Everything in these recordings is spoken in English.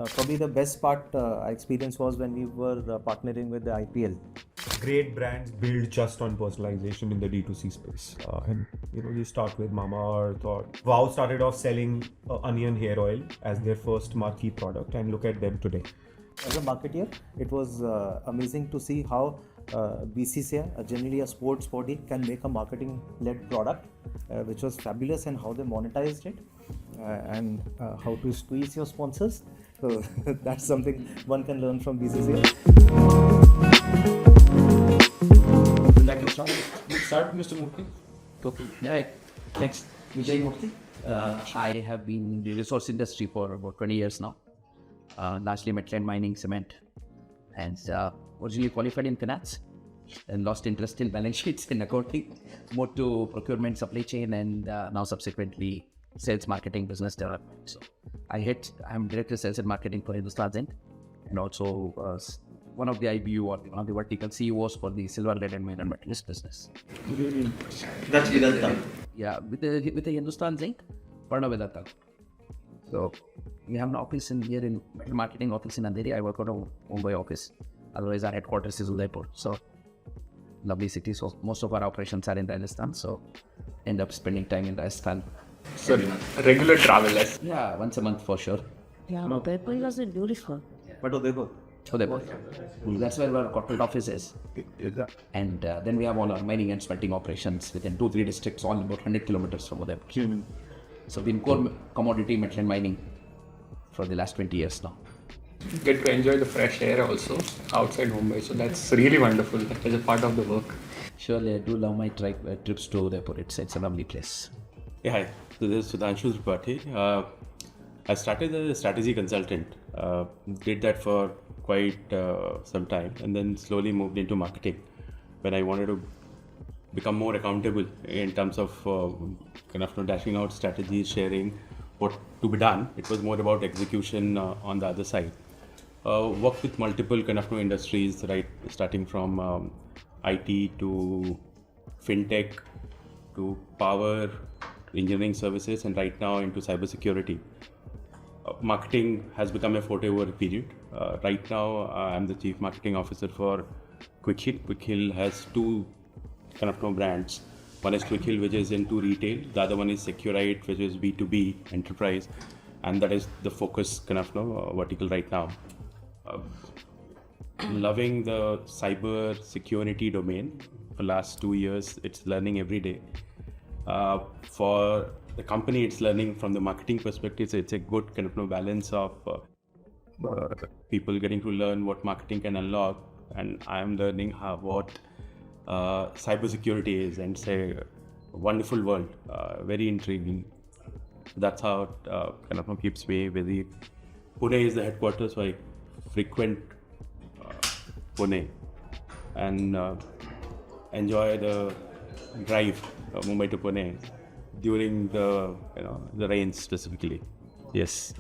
Probably the best part I experienced was when we were partnering with the IPL. Great brands build just on personalization in the D2C space. And you start with Mamaearth or Wow started off selling onion hair oil as their first marquee product, and look at them today. As a marketer, it was amazing to see how BCCI, generally a sports body, can make a marketing-led product, which was fabulous, and how they monetized it, and how to squeeze your sponsors. So that's something one can learn from BCCI. Like to start, Mr. Murthy. Okay. Yeah. Thanks, Vijay Murthy. I have been in the resource industry for about 20 years now. Largely metal and mining, cement, and originally qualified in finance, and lost interest in balance sheets and accounting, moved to procurement, supply chain, and now subsequently sales, marketing, business development. So I'm director of sales and marketing for Hindustan Zinc, and also one of the IBU or one of the vertical CEOs for the silver, lead, and iron metals business. That's Vedanta. Yeah, with the Hindustan Zinc, Parna Vedanta. So we have an office here in marketing office in Andheri. I work out of Mumbai office. Otherwise, our headquarters is Udaipur. So lovely city. So most of our operations are in Rajasthan. So end up spending time in Rajasthan. So regular travel, Yeah, once a month for sure. Yeah, Udaipur is beautiful. But Udaipur. Udaipur. That's where our corporate office is. And then we have all our mining and smelting operations within 2-3 districts, all about 100 kilometers from Udaipur. So we've been core commodity metal and mining for the last 20 years now. Get to enjoy the fresh air also outside Mumbai. So that's really wonderful as a part of the work. Surely, I do love my trips to Udaipur. It's a lovely place. Yeah, hi. So this is Sudhanshu Tripathi. I started as a strategy consultant. Did that for quite some time, and then slowly moved into marketing when I wanted to become more accountable in terms of dashing out strategies, sharing what to be done. It was more about execution on the other side. Worked with multiple industries, right, starting from IT to fintech to power, engineering services, and right now into cybersecurity. Marketing has become a forte over a period. Right now, I'm the chief marketing officer for QuickHill. QuickHill has two brands. One is QuickHill, which is into retail. The other one is Securite, which is B2B enterprise, and that is the focus vertical right now. Loving the cyber security domain for last 2 years. It's learning every day. For the company, it's learning from the marketing perspective. So it's a good balance of people getting to learn what marketing can unlock, and I am learning what cybersecurity is, and it's a wonderful world, very intriguing. That's how it keeps me busy. Pune is the headquarters, so I frequent Pune and enjoy the drive Mumbai to Pune during the rains specifically. Yes,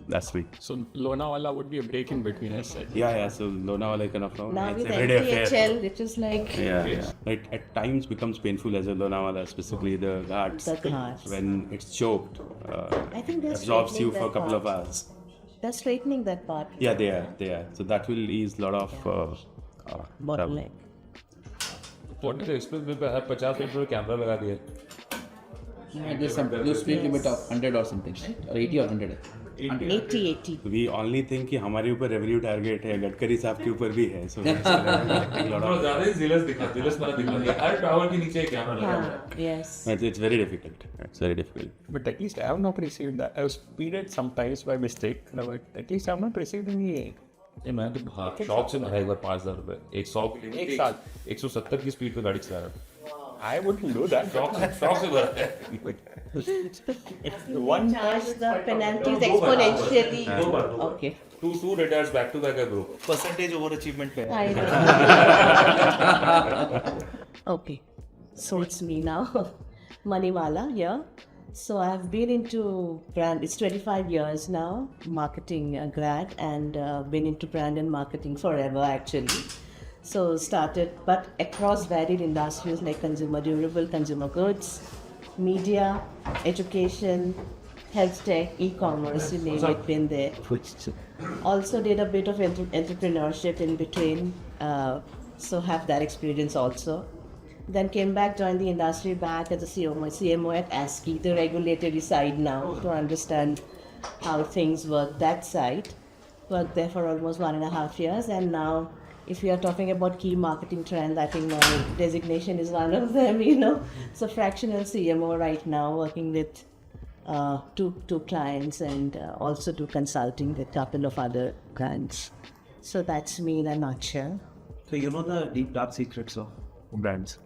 that's me. So Lonavala would be a break in between us. Yeah. So Lonavala Now it's with everyday affair. FPHL, it is like Yeah. It at times becomes painful as a Lonavala, specifically the ghats. the ghats. When it's choked, I think they're absorbs you straightening for a that couple of part. hours. They're straightening that part. Yeah, they are. So that will ease a lot of trouble. Bottleneck. What is the express में पे हर 50 metre पे camera लगा दिया There's some speed limit of 100 or something, right? Or 80 or 100? 80. We only think कि हमारे ऊपर revenue target है, गडकरी साहब के ऊपर भी है. So that's a lot थोड़ा of. ज़्यादा ही जिलस वाला दिखा दिया हर टावर के नीचे एक कैमरा लगा Yes. It's very difficult. It's very difficult. But at least I have not received that. I was speeded sometimes by mistake. But at least I have not received any. ये मैं तो shop से भरा एक बार 5,000 रुपए 100 की एक साथ 170 की स्पीड पे गाड़ी चला रहा I wouldn't do that. Shop से भरा है One Charge the penalties exponentially. दो बार Okay. two retires back to back bro Percentage over achievement पे. I know. Okay. So it's me now. Manimala here. So I've been into brand, it's 25 years now, marketing grad, and been into brand and marketing forever actually. So started, but across varied industries like consumer durable, consumer goods, media, education, health tech, e-commerce, you name it, been there. Also did a bit of entrepreneurship in between, so have that experience also. Then came back, joined the industry back as a CMO at ASCII, the regulatory side now, to understand how things work that side. Worked there for almost 1.5 years, and now if we are talking about key marketing trends, I think my designation is one of them, So fractional CMO right now, working with two clients and also do consulting with a couple of other clients. So that's me in a nutshell. So you know the deep dark secrets of brands.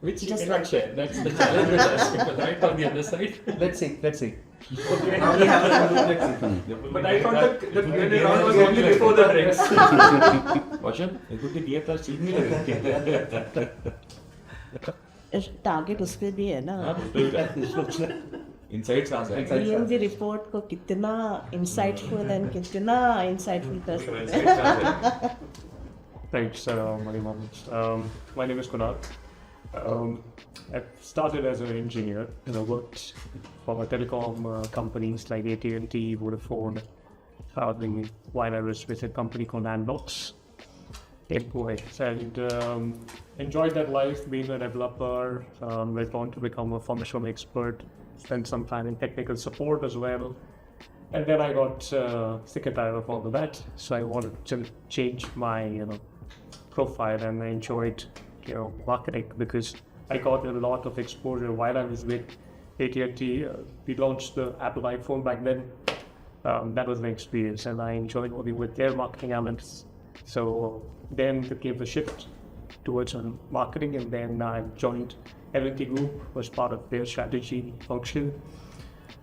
Which you cannot share. That's the challenge with us. Because right on the other side. Let's see. Now we have a But I thought the Q&A round was only before the drinks. Target उस पर भी है ना Insights are there. DMG report को कितना insightful and कितना insightful कर सकते हैं Thanks, Manimala. My name is Kunal. I started as an engineer and I worked for telecom companies like AT&T, Vodafone, while I was with a company called Anbox. And enjoyed that life, being a developer. Went on to become a functional expert, spent some time in technical support as well. And then I got sick and tired of all of that, so I wanted to change my profile, and I enjoyed marketing because I got a lot of exposure while I was with AT&T. We launched the Apple iPhone back then. That was my experience, and I enjoyed working with their marketing elements. So then it gave a shift towards marketing, and then I joined L&T Group, was part of their strategy function.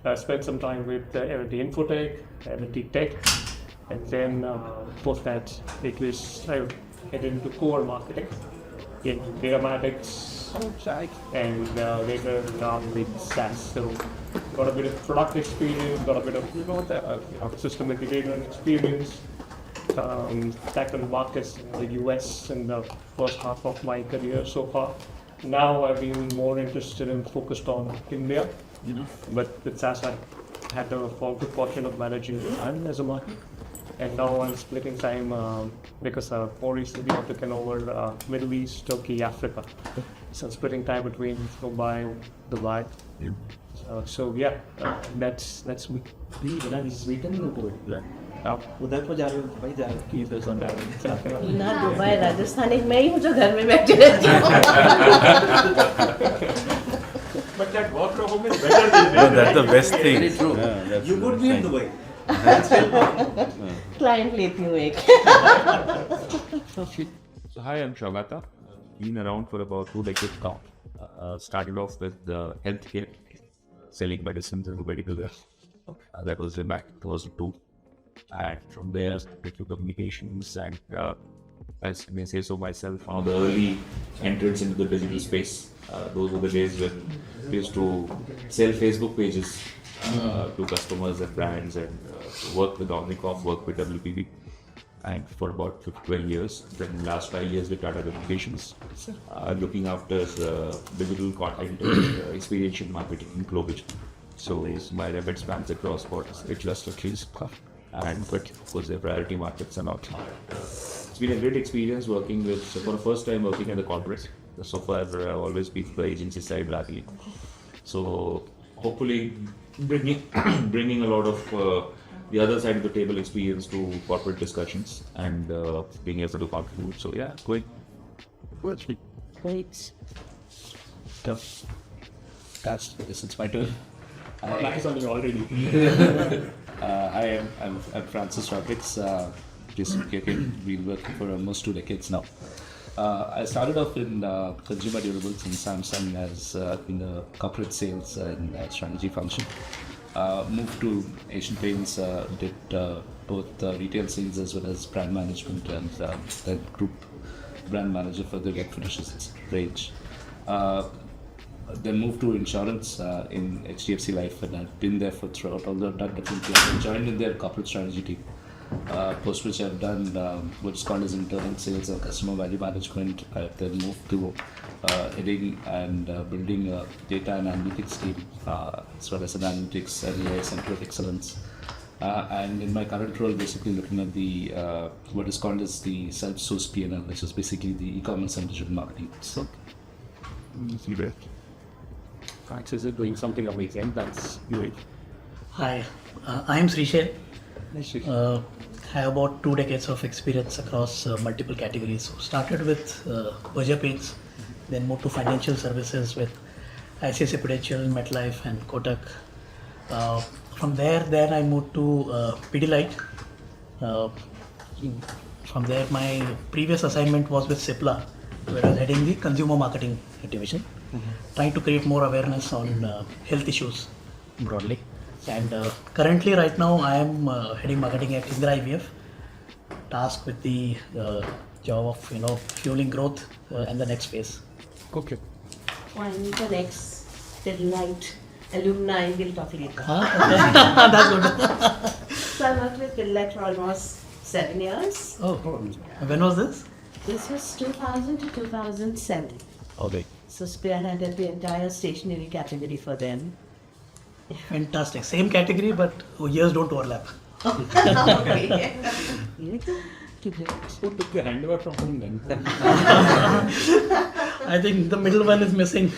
I spent some time with L&T Infotech, L&T Tech, and then post that I headed into core marketing in Datamatics and later with SaaS. So got a bit of product experience, got a bit of system integrator experience. Tackled markets in the US in the first half of my career so far. Now I've been more interested and focused on India, but with SaaS I had the good fortune of managing Japan as a market, and now I'm splitting time because more recently I've taken over Middle East, Turkey, Africa. So I'm splitting time between Dubai. So yeah, that's me. उधर को जा रहे हो भाई जा रहे हो ना दुबई राजस्थान एक मैं ही हूँ जो घर में बैठी रहती हूँ But that work from home is better than that. That's the best thing. Very true. You could be in Dubai. Client लेती हूँ एक So hi, I'm Saugata. Been around for about 2 decades now. Started off with healthcare, selling medicines and medical wear. That was in back 2002. And from there, to communications and as I may say so myself, one of the early entrants into the digital space. Those were the days when we used to sell Facebook pages to customers and brands and work with Omnicom, work with WPV. And for about 12 years, then last 5 years with Tata Communications, looking after digital content, experiential marketing globally. So my remit spans across borders, industries, and but of course their priority markets and all. It's been a great experience working with, for the first time working at the corporate. So far I've always been the agency side largely. So hopefully bringing a lot of the other side of the table experience to corporate discussions and being able to contribute. So yeah, going. Great. This is my turn. Class on you already. Hi, I'm Francis Rodrigues. Been working for almost 2 decades now. I started off in consumer durables in Samsung as in the corporate sales and strategy function. Moved to Asian Paints, did both retail sales as well as brand management, and then group brand manager for the get finishes range. Then moved to insurance in HDFC Life, and I've been there for throughout all the different years. I joined in their corporate strategy team post which I've done what is called as internal sales or customer value management. I've then moved to heading and building a data and analytics team as well as an analytics and AI center of excellence. And in my current role, basically looking at the what is called as the self-source P&L, which is basically the e-commerce and digital marketing. So, Francis is doing something amazing. That's great. Hi, I am Shrishail. I have about 2 decades of experience across multiple categories. So started with Vijay Paints, then moved to financial services with ICICI Prudential, MetLife and Kotak. From there, then I moved to Pidilite. From there, my previous assignment was with Cipla, where I was heading the consumer marketing division, trying to create more awareness on health issues broadly. And currently, right now, I am heading marketing at Indira IVF, tasked with the job of fueling growth and the next phase. Okay. And the next Pidilite alumni will talk later. That's good. So I worked with Pidilite for almost 7 years. Oh, when was this? This was 2000 to 2007. Okay. So spearheaded the entire stationery category for them. Fantastic. Same category, but years don't overlap. Okay. Who took the handover from Vendanta? I think the middle one is missing.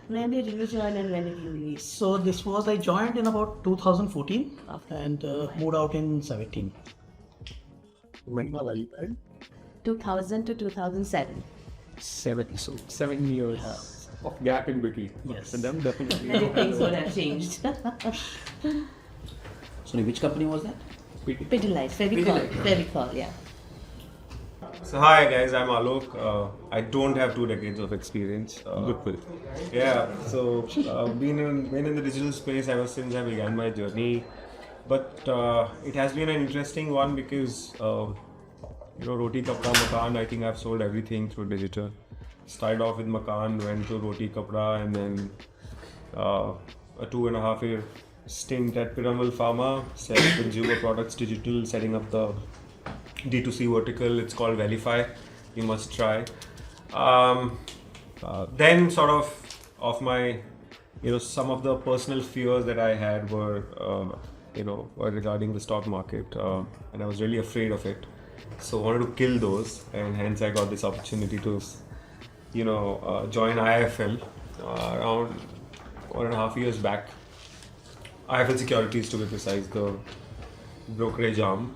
When did you join and when did you leave? So this was, I joined in about 2014 and moved out in 17. Manimala, right? 2000 to 2007. 7 years of gap in between. Yes. And then definitely. Many things would have changed. Sorry, which company was that? Pidilite, Fevicol, yeah. So hi guys, I'm Alok. I don't have 2 decades of experience. Yeah, so been in the digital space ever since I began my journey. But it has been an interesting one because Roti Kapda Makan, I think I've sold everything through digital. Started off with Makan, went to Roti Kapda, and then a 2.5 year stint at Piramal Pharma, selling consumer products digital, setting up the D2C vertical. It's called Verify. You must try. Then sort of my, some of the personal fears that I had were, were regarding the stock market, and I was really afraid of it. So I wanted to kill those, and hence I got this opportunity to, join IIFL around 1.5 years back. IIFL Securities, to be precise, the brokerage arm.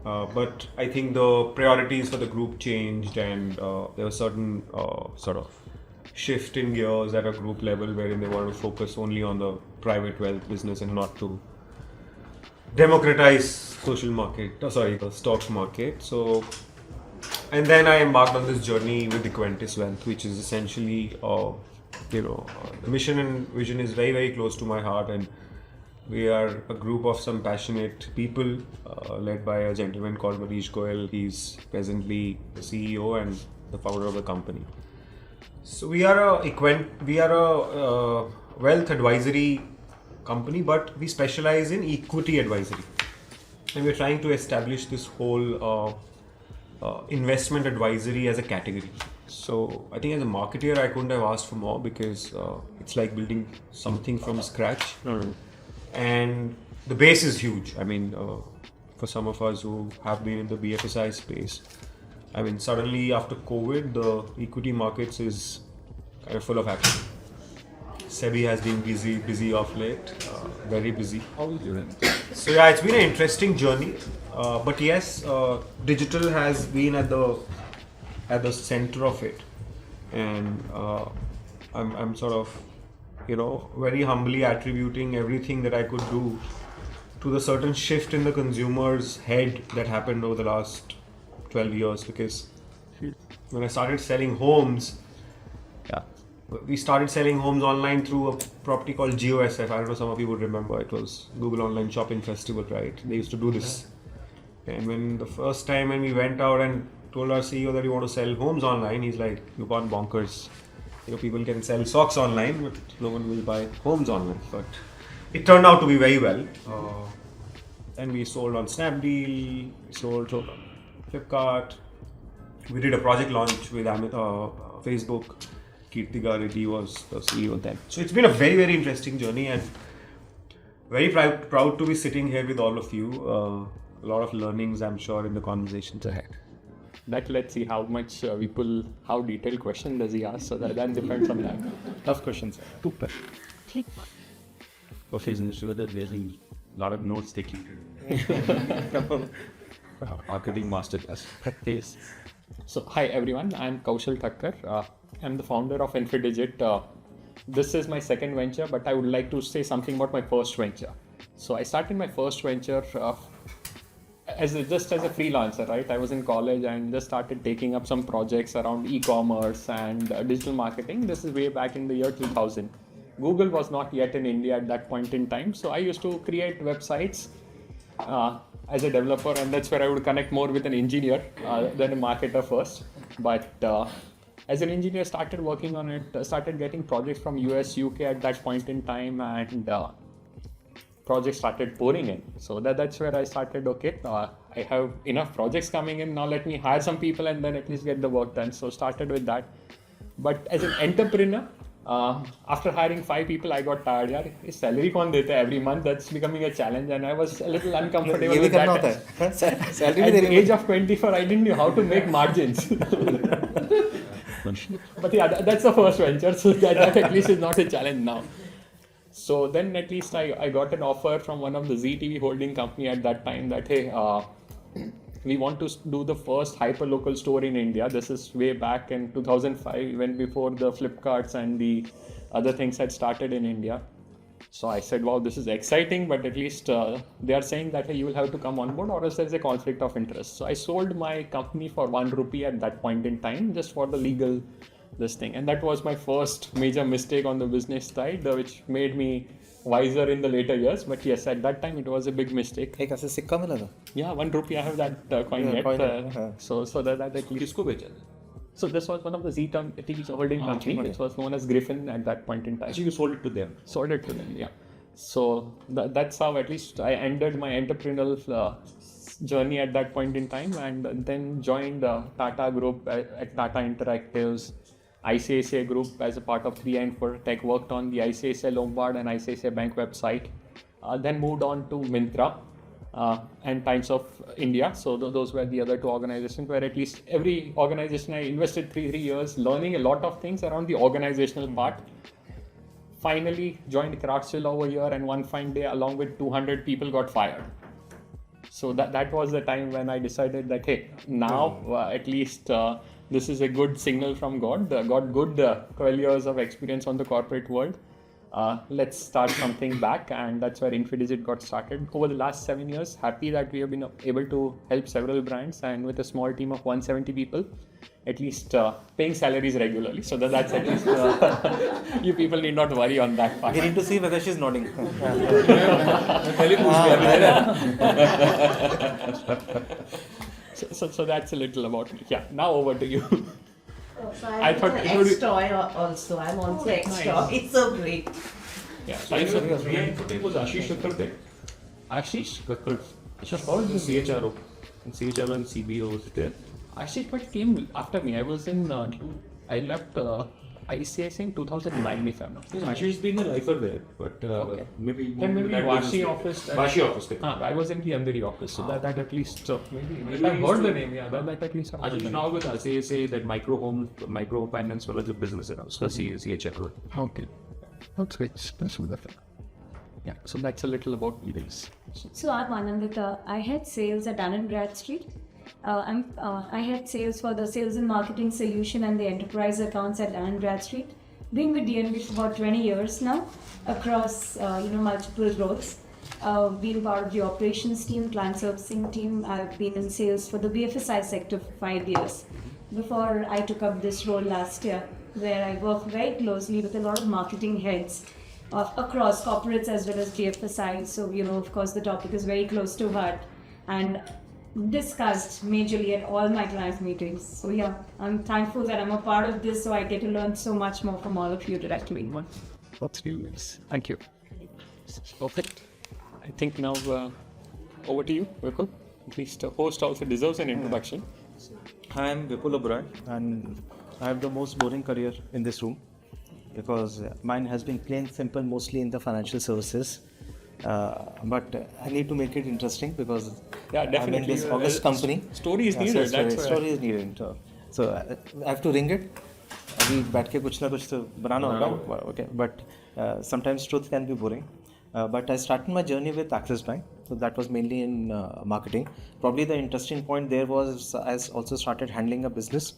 But I think the priorities for the group changed, and there was certain sort of shift in gears at a group level wherein they wanted to focus only on the private wealth business and not to democratize the stock market. So, and then I embarked on this journey with Equentis Wealth, which is essentially, the mission and vision is very, very close to my heart, and we are a group of some passionate people led by a gentleman called Manish Goyal. He's presently the CEO and the founder of the company. So we are a wealth advisory company, but we specialize in equity advisory, and we're trying to establish this whole investment advisory as a category. So I think as a marketer, I couldn't have asked for more because it's like building something from scratch. And the base is huge. I mean, for some of us who have been in the BFSI space, I mean, suddenly after COVID, the equity markets is kind of full of action. SEBI has been busy of late, very busy. How are you doing? So yeah, it's been an interesting journey. But yes, digital has been at the center of it, and I'm sort of, very humbly attributing everything that I could do to the certain shift in the consumer's head that happened over the last 12 years. Because when I started selling homes, we started selling homes online through a property called GOSF. I don't know, some of you would remember. It was Google Online Shopping Festival, right? They used to do this. And when the first time when we went out and told our CEO that we want to sell homes online, he's like, "You've gone bonkers. People can sell socks online, but no one will buy homes online." But it turned out to be very well. Then we sold on Snapdeal, we sold on Flipkart. We did a project launch with Facebook. Kirtiga Reddy was the CEO then. So it's been a very, very interesting journey, and very proud to be sitting here with all of you. A lot of learnings, I'm sure, in the conversations ahead. That let's see how much how detailed question does he ask, so that depends on that. Tough questions. Super. Professional sure that there's a lot of notes taking. Marketing masterclass. Practice. So, hi everyone, I'm Kaushal Thakkar. I'm the founder of Infidigit. This is my second venture, but I would like to say something about my first venture. So, I started my first venture as a freelancer, right? I was in college and just started taking up some projects around e-commerce and digital marketing. This is way back in the year 2000. Google was not yet in India at that point in time. So, I used to create websites as a developer, and that's where I would connect more with an engineer than a marketer first. But as an engineer, started working on it, started getting projects from US, UK at that point in time, and projects started pouring in. So that's where I started, I have enough projects coming in, now let me hire some people and then at least get the work done. So started with that. But as an entrepreneur, after hiring 5 people, I got tired. Yaar, his salary kaun deta hai every month? That's becoming a challenge, and I was a little uncomfortable with that. At the age of 24, I didn't know how to make margins. But yeah, that's the first venture, so that at least is not a challenge now. So then at least I got an offer from one of the ZTV holding company at that time that, hey, we want to do the first hyperlocal store in India. This is way back in 2005, even before the Flipkarts and the other things had started in India. So I said, wow, this is exciting, but at least they are saying that, hey, you will have to come on board or else there's a conflict of interest. So I sold my company for 1 rupee at that point in time, just for the legal this thing. And that was my first major mistake on the business side, which made me wiser in the later years. But yes, at that time it was a big mistake. एक ऐसे सिक्का मिला था? Yeah, 1 rupee. I have that coin yet. So that at least. किसको बेचा? So this was one of the ZTV holding company, which was known as Griffin at that point in time. So you sold it to them? Sold it to them, yeah. So that's how at least I ended my entrepreneurial journey at that point in time, and then joined Tata Group at Tata Interactives, ICICI Group as a part of 3i Info Tech, worked on the ICICI Lombard and ICICI Bank website. Then moved on to Myntra and Times of India. So those were the other 2 organizations where at least every organization I invested 3 years learning a lot of things around the organizational part. Finally joined Craftsville over here, and one fine day along with 200 people got fired. So that was the time when I decided that, hey, now at least this is a good signal from God. Got good 12 years of experience on the corporate world. Let's start something back, and that's where Infidigit got started. Over the last 7 years, happy that we have been able to help several brands, and with a small team of 170 people, at least paying salaries regularly. So that's at least, you people need not worry on that part. We need to see whether she's nodding. So that's a little about me. Yeah, now over to you. So I thought an X-Toy also. I'm also X-Toy. It's so great. Yeah, thanks for was Ashish Kakkar. Ashish Kakkar. Ashish, how is the CHRO? And CHRO and CBO was there. Ashish but came after me. I was in, I left ICICI in 2009 if I'm not. Ashish has been a lifer there, but maybe Vashi office. Vashi office. I was in the Indira office, so that at least maybe I've heard the name. Yeah, that at least. Ashish now with ICICI that micro finance was a business around. So CHRO. Okay, that's great. That's with that. Yeah, so that's a little about me. So I'm Anandita. I had sales at Dun & Bradstreet. I had sales for the sales and marketing solution and the enterprise accounts at Dun & Bradstreet. Been with DNB for about 20 years now, across multiple roles. Been part of the operations team, client servicing team. I've been in sales for the BFSI sector for 5 years. Before I took up this role last year, where I worked very closely with a lot of marketing heads across corporates as well as BFSI. So, of course, the topic is very close to heart and discussed majorly at all my client meetings. So yeah, I'm thankful that I'm a part of this, so I get to learn so much more from all of you directly. Thank you. Perfect. I think now over to you, Vipul. At least the host also deserves an introduction. Hi, I'm Vipul Oberoi, and I have the most boring career in this room because mine has been plain simple, mostly in the financial services. But I need to make it interesting because Yeah, I'm in definitely. this August company. Story is Yeah, needed. so That's why. story is needed. So I have to ring it. अभी बैठ के कुछ ना कुछ तो बनाना होगा. Okay, but sometimes truth can be boring. But I started my journey with Axis Bank, so that was mainly in marketing. Probably the interesting point there was I also started handling a business,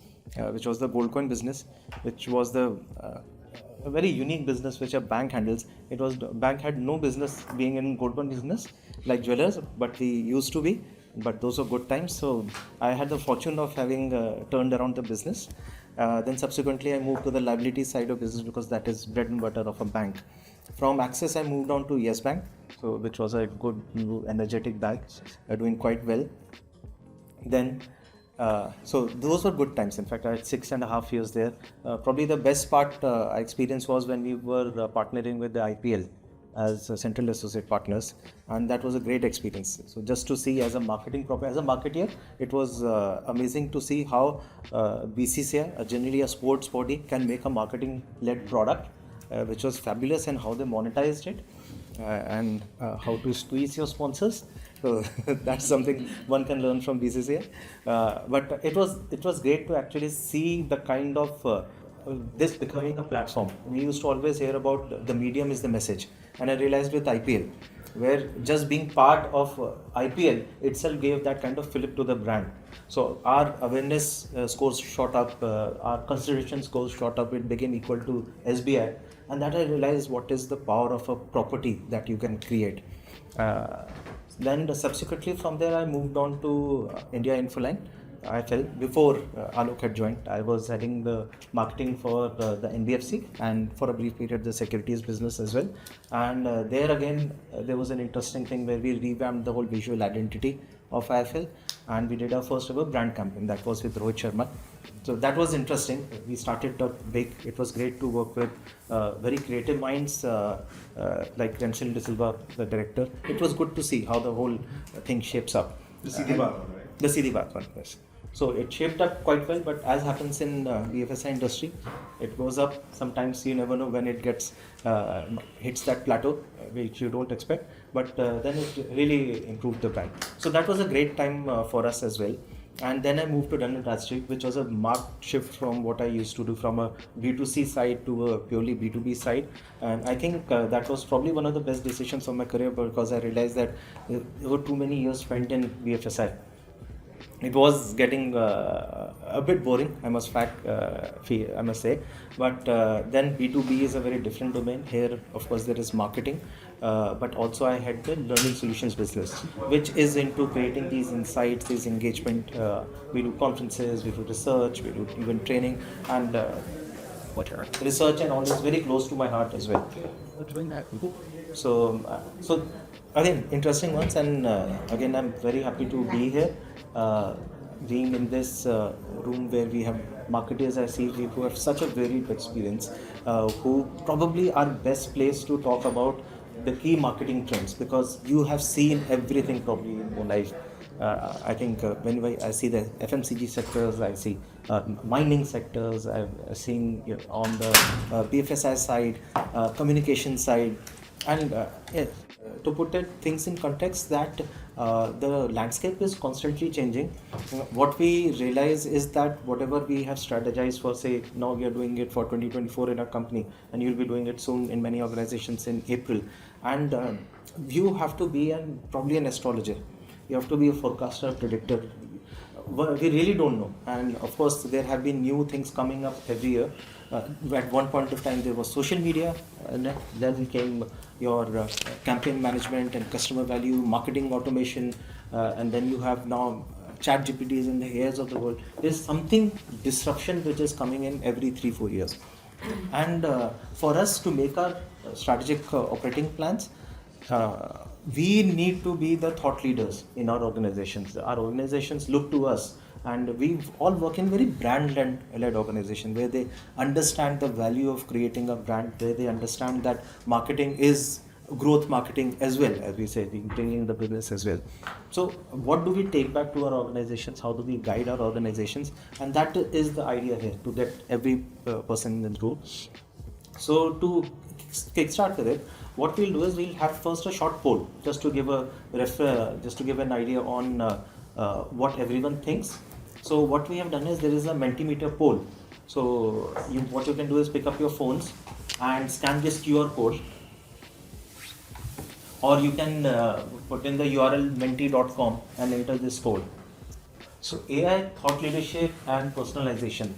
which was the gold coin business, which was the a very unique business which a bank handles. It was bank had no business being in gold coin business like jewelers, but we used to be. But those were good times. So I had the fortune of having turned around the business. Then subsequently I moved to the liability side of business because that is bread and butter of a bank. From Axis I moved on to Yes Bank, so which was a good, energetic bank, doing quite well. Then, so those were good times. In fact, I had 6.5 years there. Probably the best part I experienced was when we were partnering with the IPL as central associate partners, and that was a great experience. So just to see as a marketeer, it was amazing to see how BCCI, generally a sports body, can make a marketing-led product, which was fabulous, and how they monetized it, and how to squeeze your sponsors. So that's something one can learn from BCCI. But it was great to actually see the kind of this becoming a platform. We used to always hear about the medium is the message, and I realized with IPL, where just being part of IPL itself gave that kind of fillip to the brand. So our awareness scores shot up, our consideration scores shot up. It became equal to SBI, and that I realized what is the power of a property that you can create. Then subsequently from there I moved on to India Infoline. I felt before Alok had joined, I was heading the marketing for the NBFC and for a brief period the securities business as well. And there again, there was an interesting thing where we revamped the whole visual identity of IFL, and we did our first ever brand campaign that was with Rohit Sharma. So that was interesting. We started up big. It was great to work with very creative minds like Rensil De Silva, the director. It was good to see how the whole thing shapes up. The CD Baat one, right? The CD Baat one, yes. So it shaped up quite well, but as happens in BFSI industry, it goes up. Sometimes you never know when it gets hits that plateau, which you don't expect. But then it really improved the brand. So that was a great time for us as well. And then I moved to Dun & Bradstreet, which was a marked shift from what I used to do from a B2C side to a purely B2B side. And I think that was probably one of the best decisions of my career because I realized that there were too many years spent in BFSI. It was getting a bit boring, I must say. But then B2B is a very different domain. Here, of course, there is marketing, but also I had the learning solutions business, which is into creating these insights, these engagement. We do conferences, we do research, we do even training, and research and all is very close to my heart as well. So again, interesting ones, and again, I'm very happy to be here. Being in this room where we have marketers, I see people who have such a varied experience, who probably are best placed to talk about the key marketing trends because you have seen everything probably in your life. I think whenever I see the FMCG sectors, I see mining sectors, I've seen on the BFSI side, communication side, and to put things in context that the landscape is constantly changing. What we realize is that whatever we have strategized for, say, now we are doing it for 2024 in our company, and you'll be doing it soon in many organizations in April. And you have to be probably an astrologer. You have to be a forecaster, predictor. We really don't know. And of course, there have been new things coming up every year. At one point of time, there was social media, and then came your campaign management and customer value, marketing automation, and then you have now chat GPTs in the ears of the world. There's something disruption which is coming in every 3-4 years. And for us to make our strategic operating plans, we need to be the thought leaders in our organizations. Our organizations look to us, and we all work in very brand-led organization where they understand the value of creating a brand, where they understand that marketing is growth marketing as well, as we say, bringing the business as well. So what do we take back to our organizations? How do we guide our organizations? And that is the idea here, to get every person in the group. So to kickstart with it, what we'll do is we'll have first a short poll, just to give an idea on what everyone thinks. So what we have done is there is a Mentimeter poll. So what you can do is pick up your phones and scan this QR code, or you can put in the URL menti.com and enter this code. So AI, thought leadership and personalization.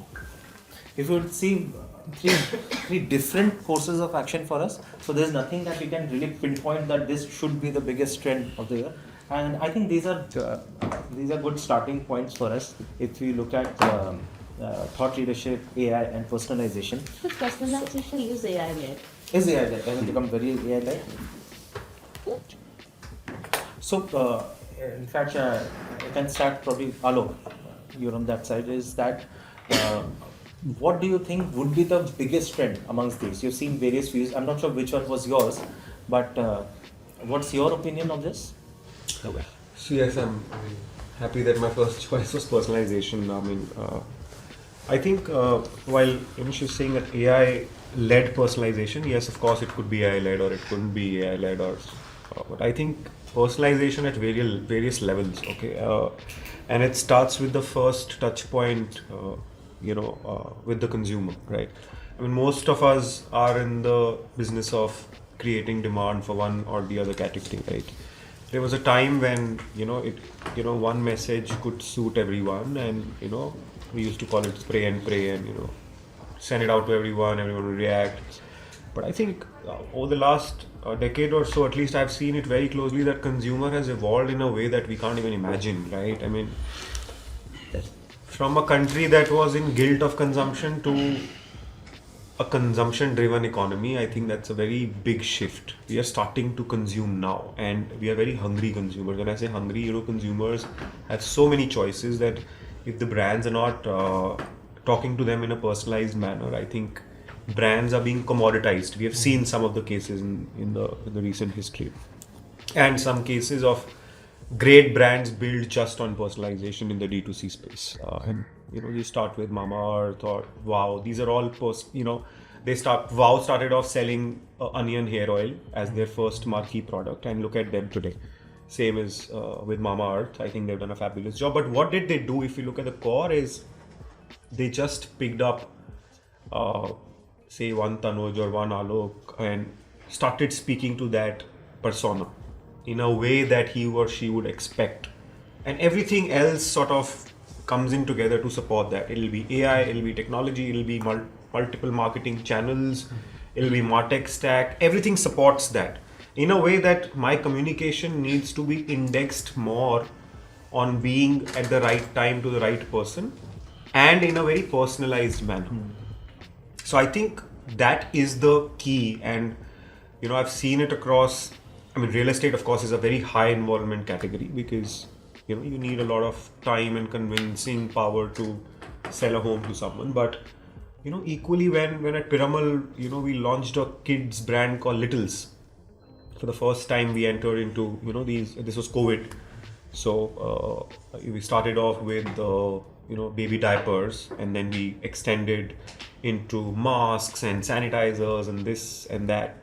If you would see three different courses of action for us, so there's nothing that we can really pinpoint that this should be the biggest trend of the year. And I think these are good starting points for us if we look at thought leadership, AI and personalization. But personalization is AI-led. Is AI-led? Has it become very AI-led? So, in fact, I can start probably, Alok, you're on that side, is that what do you think would be the biggest trend amongst these? You've seen various views. I'm not sure which one was yours, but what's your opinion on this? So yes, I'm happy that my first choice was personalization. I think while she's saying that AI-led personalization, yes, of course, it could be AI-led or it couldn't be AI-led, but I think personalization at various levels, okay, and it starts with the first touch point, with the consumer, right? I mean, most of us are in the business of creating demand for one or the other category, right? There was a time when one message could suit everyone, and we used to call it spray and pray, and send it out to everyone would react. But I think over the last decade or so, at least I've seen it very closely, that consumer has evolved in a way that we can't even imagine, right? I mean, from a country that was in guilt of consumption to a consumption-driven economy, I think that's a very big shift. We are starting to consume now, and we are very hungry consumers. When I say hungry, consumers have so many choices that if the brands are not talking to them in a personalized manner, I think brands are being commoditized. We have seen some of the cases in the recent history, and some cases of great brands built just on personalization in the D2C space. And you start with Mamaearth or Wow. These are all Wow started off selling onion hair oil as their first marquee product, and look at them today. Same as with Mamaearth. I think they've done a fabulous job. But what did they do? If you look at the core, is they just picked up say one Tanuj or one Alok and started speaking to that persona in a way that he or she would expect, and everything else sort of comes in together to support that. It'll be AI, it'll be technology, it'll be multiple marketing channels, it'll be MarTech stack. Everything supports that in a way that my communication needs to be indexed more on being at the right time to the right person and in a very personalized manner. So I think that is the key, and I've seen it across. I mean, real estate, of course, is a very high involvement category because you need a lot of time and convincing power to sell a home to someone. But equally, when at Piramal, we launched a kids brand called Littles. For the first time, we entered into this was COVID, so we started off with baby diapers, and then we extended into masks and sanitizers and this and that.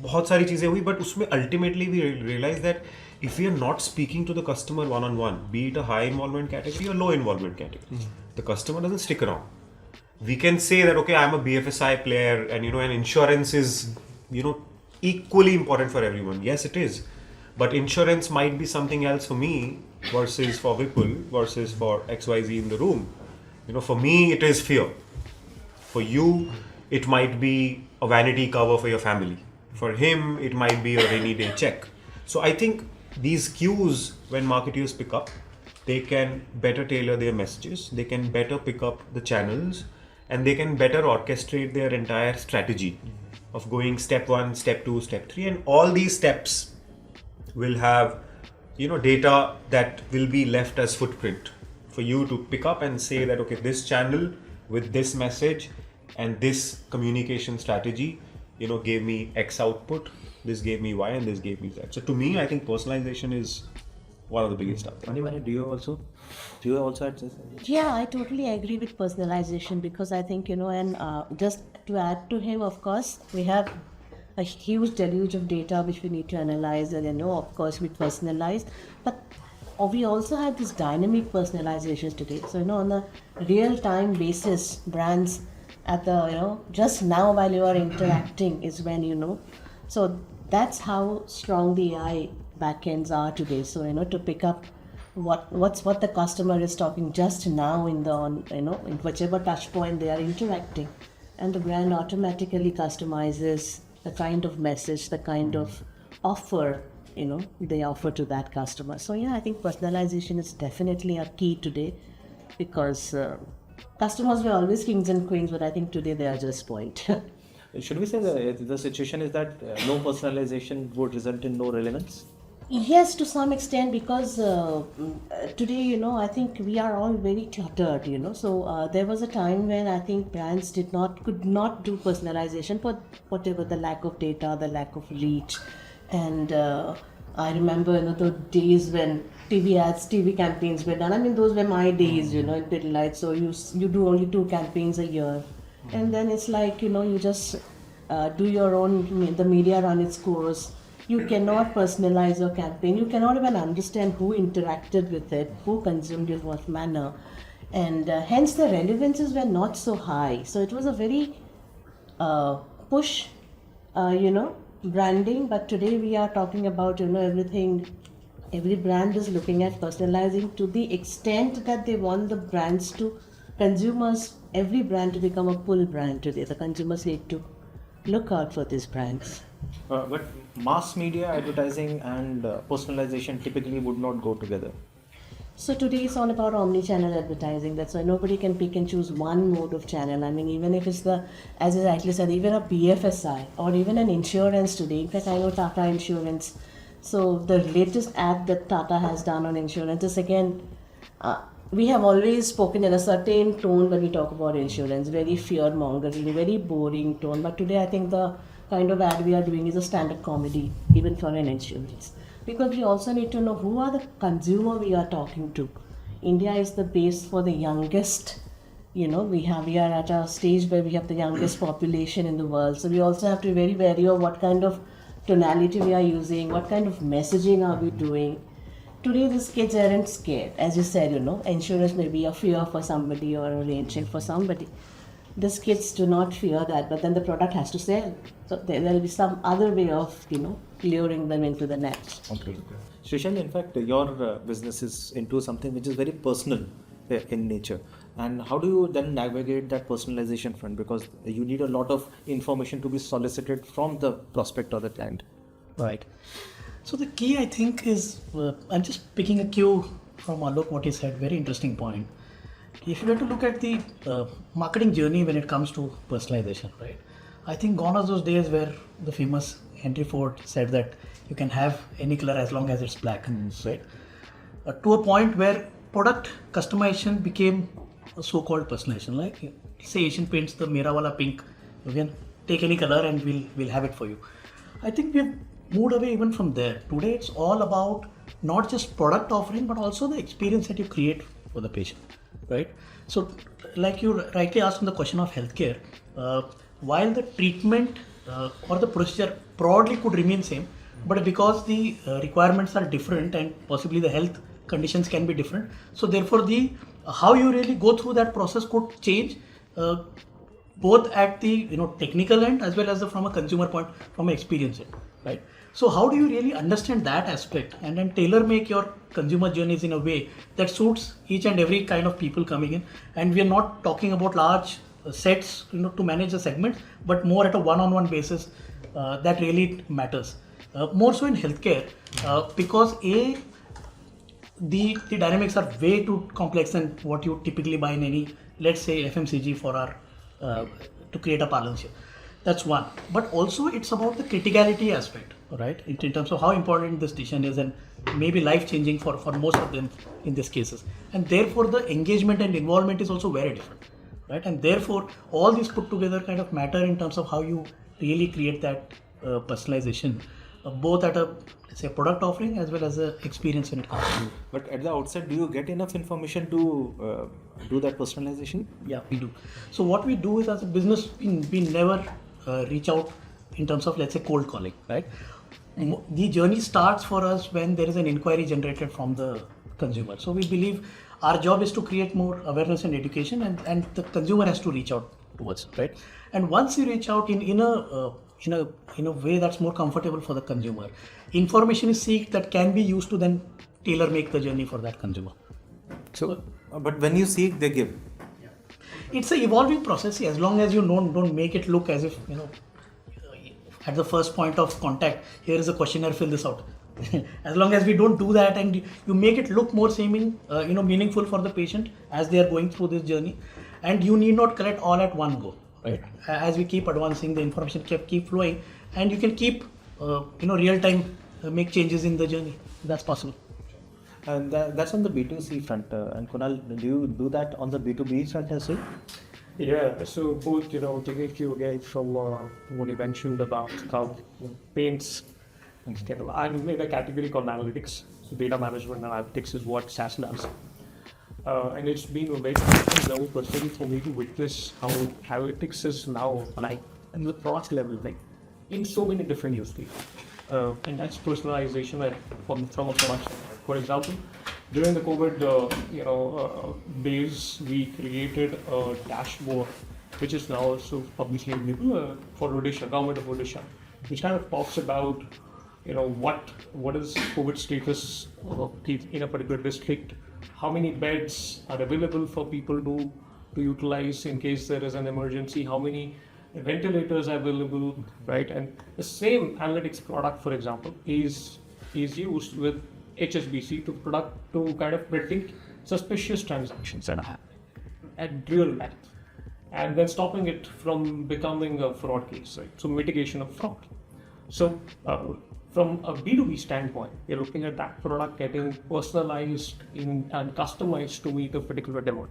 बहुत सारी चीज़ें हुई, but उसमें ultimately we realized that if we are not speaking to the customer one-on-one, be it a high involvement category or low involvement category, the customer doesn't stick around. We can say that, okay, I'm a BFSI player, and and insurance is equally important for everyone. Yes, it is, but insurance might be something else for me versus for Vipul versus for XYZ in the room. For me it is fear. For you, it might be a vanity cover for your family. For him, it might be a rainy day check. So I think these cues, when marketers pick up, they can better tailor their messages, they can better pick up the channels, and they can better orchestrate their entire strategy of going step 1, step 2, step 3, and all these steps will have data that will be left as footprint for you to pick up and say that, okay, this channel with this message and this communication strategy gave me X output, this gave me Y and this gave me Z. So to me, I think personalization is one of the biggest stuff. Manimala, do you also add this? Yeah, I totally agree with personalization because I think, and just to add to him, of course, we have a huge deluge of data which we need to analyze, and, of course, we personalize. But we also have this dynamic personalizations today. So, on a real-time basis, brands at the, just now while you are interacting is when, so that's how strong the AI backends are today. So, to pick up what the customer is talking just now in whichever touch point they are interacting, and the brand automatically customizes the kind of message, the kind of offer they offer to that customer. So yeah, I think personalization is definitely a key today because customers were always kings and queens, but I think today they are just point. Should we say the situation is that no personalization would result in no relevance? Yes, to some extent, because today, I think we are all very cluttered, So there was a time when I think brands could not do personalization for whatever the lack of data, the lack of reach. And I remember, the days when TV campaigns were done. I mean, those were my days, in Pidilite. So you do only 2 campaigns a year. And then it's like, you just do your own, the media run its course. You cannot personalize your campaign. You cannot even understand who interacted with it, who consumed it, what manner. And hence the relevances were not so high. So it was a very push, branding. But today we are talking about, everything. Every brand is looking at personalizing to the extent that they want the brands to, consumers, every brand to become a pull brand today. The consumers need to look out for these brands. But mass media advertising and personalization typically would not go together. So today it's all about omni-channel advertising. That's why nobody can pick and choose one mode of channel. I mean, even if it's as I rightly said, even a BFSI or even an insurance today. In fact, I know Tata Insurance. So the latest ad that Tata has done on insurance is again, we have always spoken in a certain tone when we talk about insurance, very fear-mongering, very boring tone. But today I think the kind of ad we are doing is a stand-up comedy, even for an insurance. Because we also need to know who are the consumer we are talking to. India is the base for the youngest, we are at a stage where we have the youngest population in the world. So we also have to be very wary of what kind of tonality we are using, what kind of messaging are we doing. Today these kids aren't scared. As you said, insurance may be a fear for somebody or a range for somebody. These kids do not fear that, but then the product has to sell. So there will be some other way of, luring them into the net. Okay. Shrishail, in fact, your business is into something which is very personal in nature. And how do you then navigate that personalization front? Because you need a lot of information to be solicited from the prospect or the client. Right. So the key, I think, is, I'm just picking a cue from Alok, what he said, very interesting point. If you were to look at the marketing journey when it comes to personalization, right? I think gone are those days where the famous Henry Ford said that you can have any color as long as it's black, right? To a point where product customization became a so-called personalization. Like, say Asian Paints, the Mera Wala pink, you can take any color and we'll have it for you. I think we've moved away even from there. Today it's all about not just product offering, but also the experience that you create for the patient, right? So like you rightly asked on the question of healthcare, while the treatment or the procedure broadly could remain same, but because the requirements are different and possibly the health conditions can be different, so therefore the how you really go through that process could change, both at the technical end as well as from a consumer point, from an experience end, right? So how do you really understand that aspect and then tailor make your consumer journeys in a way that suits each and every kind of people coming in? And we are not talking about large sets to manage the segments, but more at a one-on-one basis that really matters. More so in healthcare, because the dynamics are way too complex than what you typically buy in any, let's say, FMCG for our to create a balance here. That's one. But also it's about the criticality aspect, right? In terms of how important this decision is and maybe life-changing for most of them in these cases. And therefore the engagement and involvement is also very different, right? And therefore all these put together kind of matter in terms of how you really create that personalization, both at a, let's say, product offering as well as a experience when it comes to. But at the outset, do you get enough information to do that personalization? Yeah, we do. So what we do is, as a business, we never reach out in terms of, let's say, cold calling, right? The journey starts for us when there is an inquiry generated from the consumer. So we believe our job is to create more awareness and education, and the consumer has to reach out to us, right? And once you reach out in a way that's more comfortable for the consumer, information is seeked that can be used to then tailor make the journey for that consumer. So, but when you seek, they give. It's an evolving process. As long as you don't make it look as if, at the first point of contact, here is a questionnaire, fill this out. As long as we don't do that, and you make it look more meaningful for the patient as they are going through this journey, and you need not collect all at one go. Right. As we keep advancing, the information keep flowing, and you can keep real time make changes in the journey. That's possible. And that's on the B2C front. And Kunal, do you do that on the B2B front as well? Yeah, so both, taking a cue again from what you mentioned about how paints, I made a category called analytics. So data management and analytics is what SaaS does. And it's been a very level personally for me to witness how analytics is now like in the product level, like in so many different use cases. And that's personalization from a product. For example, during the COVID days, we created a dashboard which is now also publicly available for Odisha, government of Odisha, which kind of talks about what is COVID status in a particular district, how many beds are available for people to utilize in case there is an emergency, how many ventilators are available, right? And the same analytics product, for example, is used with HSBC to kind of predict suspicious transactions that happen at real length, and then stopping it from becoming a fraud case, right? So mitigation of fraud. So from a B2B standpoint, you're looking at that product getting personalized and customized to meet a particular demand.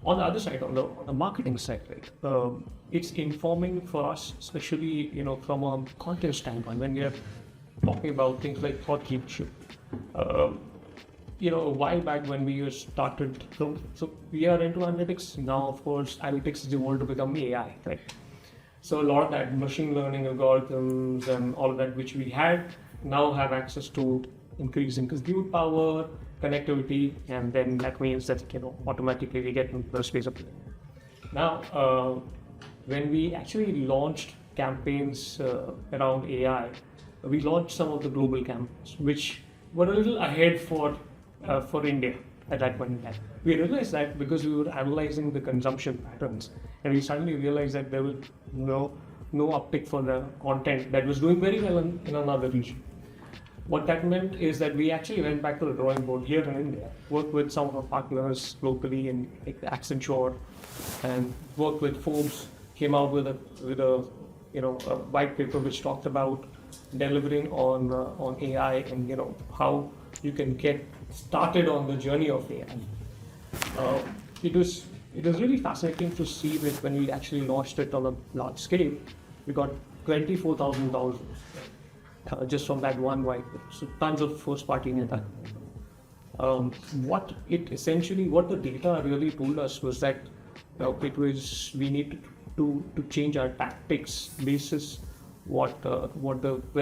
On the other side, on the marketing side, right, it's informing for us, especially from a content standpoint, when we are talking about things like thought leadership. A while back when we started, so we are into analytics now. Of course, analytics is evolved to become AI, right? So a lot of that machine learning algorithms and all of that which we had now have access to increasing compute power, connectivity, and then that means that automatically we get into the space of now. When we actually launched campaigns around AI, we launched some of the global campaigns which were a little ahead for India at that point in time. We realized that because we were analyzing the consumption patterns, and we suddenly realized that there was no uptick for the content that was doing very well in another region. What that meant is that we actually went back to the drawing board here in India, worked with some of our partners locally in Accenture, and worked with Forbes, came out with a white paper which talked about delivering on AI and how you can get started on the journey of AI. It was really fascinating to see that when we actually launched it on a large scale, we got 24,000 dollars just from that one white paper. So tons of first party data. What the data really told us was that we needed to change our tactics basis where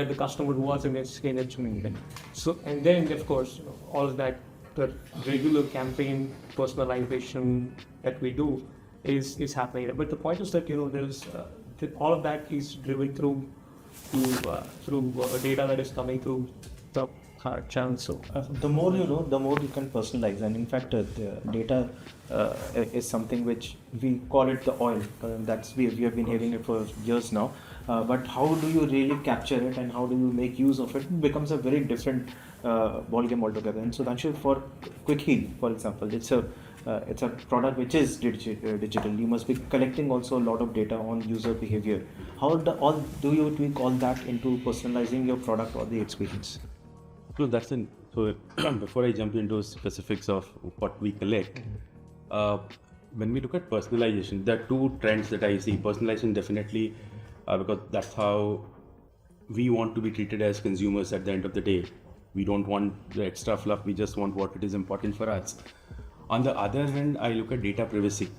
the customer was in its journey. So, and then of course all of that, the regular campaign personalization that we do is happening. But the point is that there's all of that is driven through data that is coming through the channels. So the more you know, the more you can personalize. And in fact, the data is something which we call it the oil. We have been hearing it for years now. But how do you really capture it and how do you make use of it? It becomes a very different ballgame altogether. And so, Sudhanshu, for Quick Heal, for example, it's a product which is digital. You must be collecting also a lot of data on user behavior. How do you tweak all that into personalizing your product or the experience? No, so before I jump into specifics of what we collect, when we look at personalization, there are two trends that I see. Personalization definitely, because that's how we want to be treated as consumers at the end of the day. We don't want the extra fluff, we just want what it is important for us. On the other hand, I look at data privacy,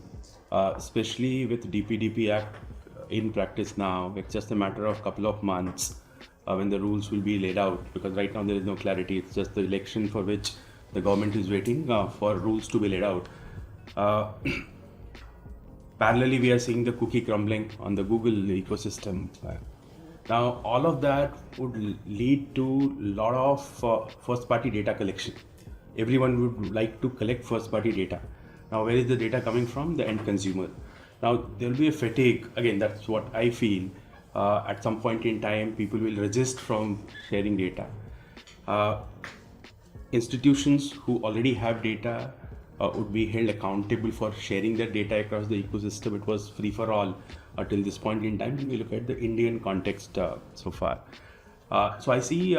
especially with DPDP Act in practice now. It's just a matter of couple of months when the rules will be laid out, because right now there is no clarity. It's just the election for which the government is waiting for rules to be laid out. Parallelly, we are seeing the cookie crumbling on the Google ecosystem. Now, all of that would lead to a lot of first-party data collection. Everyone would like to collect first-party data. Now, where is the data coming from? The end consumer. Now, there will be a fatigue. Again, that's what I feel. At some point in time, people will resist from sharing data. Institutions who already have data would be held accountable for sharing their data across the ecosystem. It was free for all till this point in time. When we look at the Indian context so far. So I see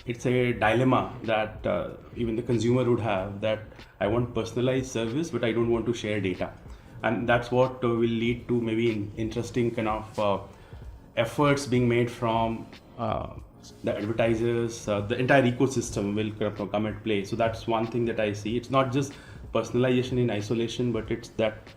it's a dilemma that even the consumer would have, that I want personalized service, but I don't want to share data. And that's what will lead to maybe interesting kind of efforts being made from the advertisers. The entire ecosystem will kind of come at play. So that's one thing that I see. It's not just personalization in isolation, but it's that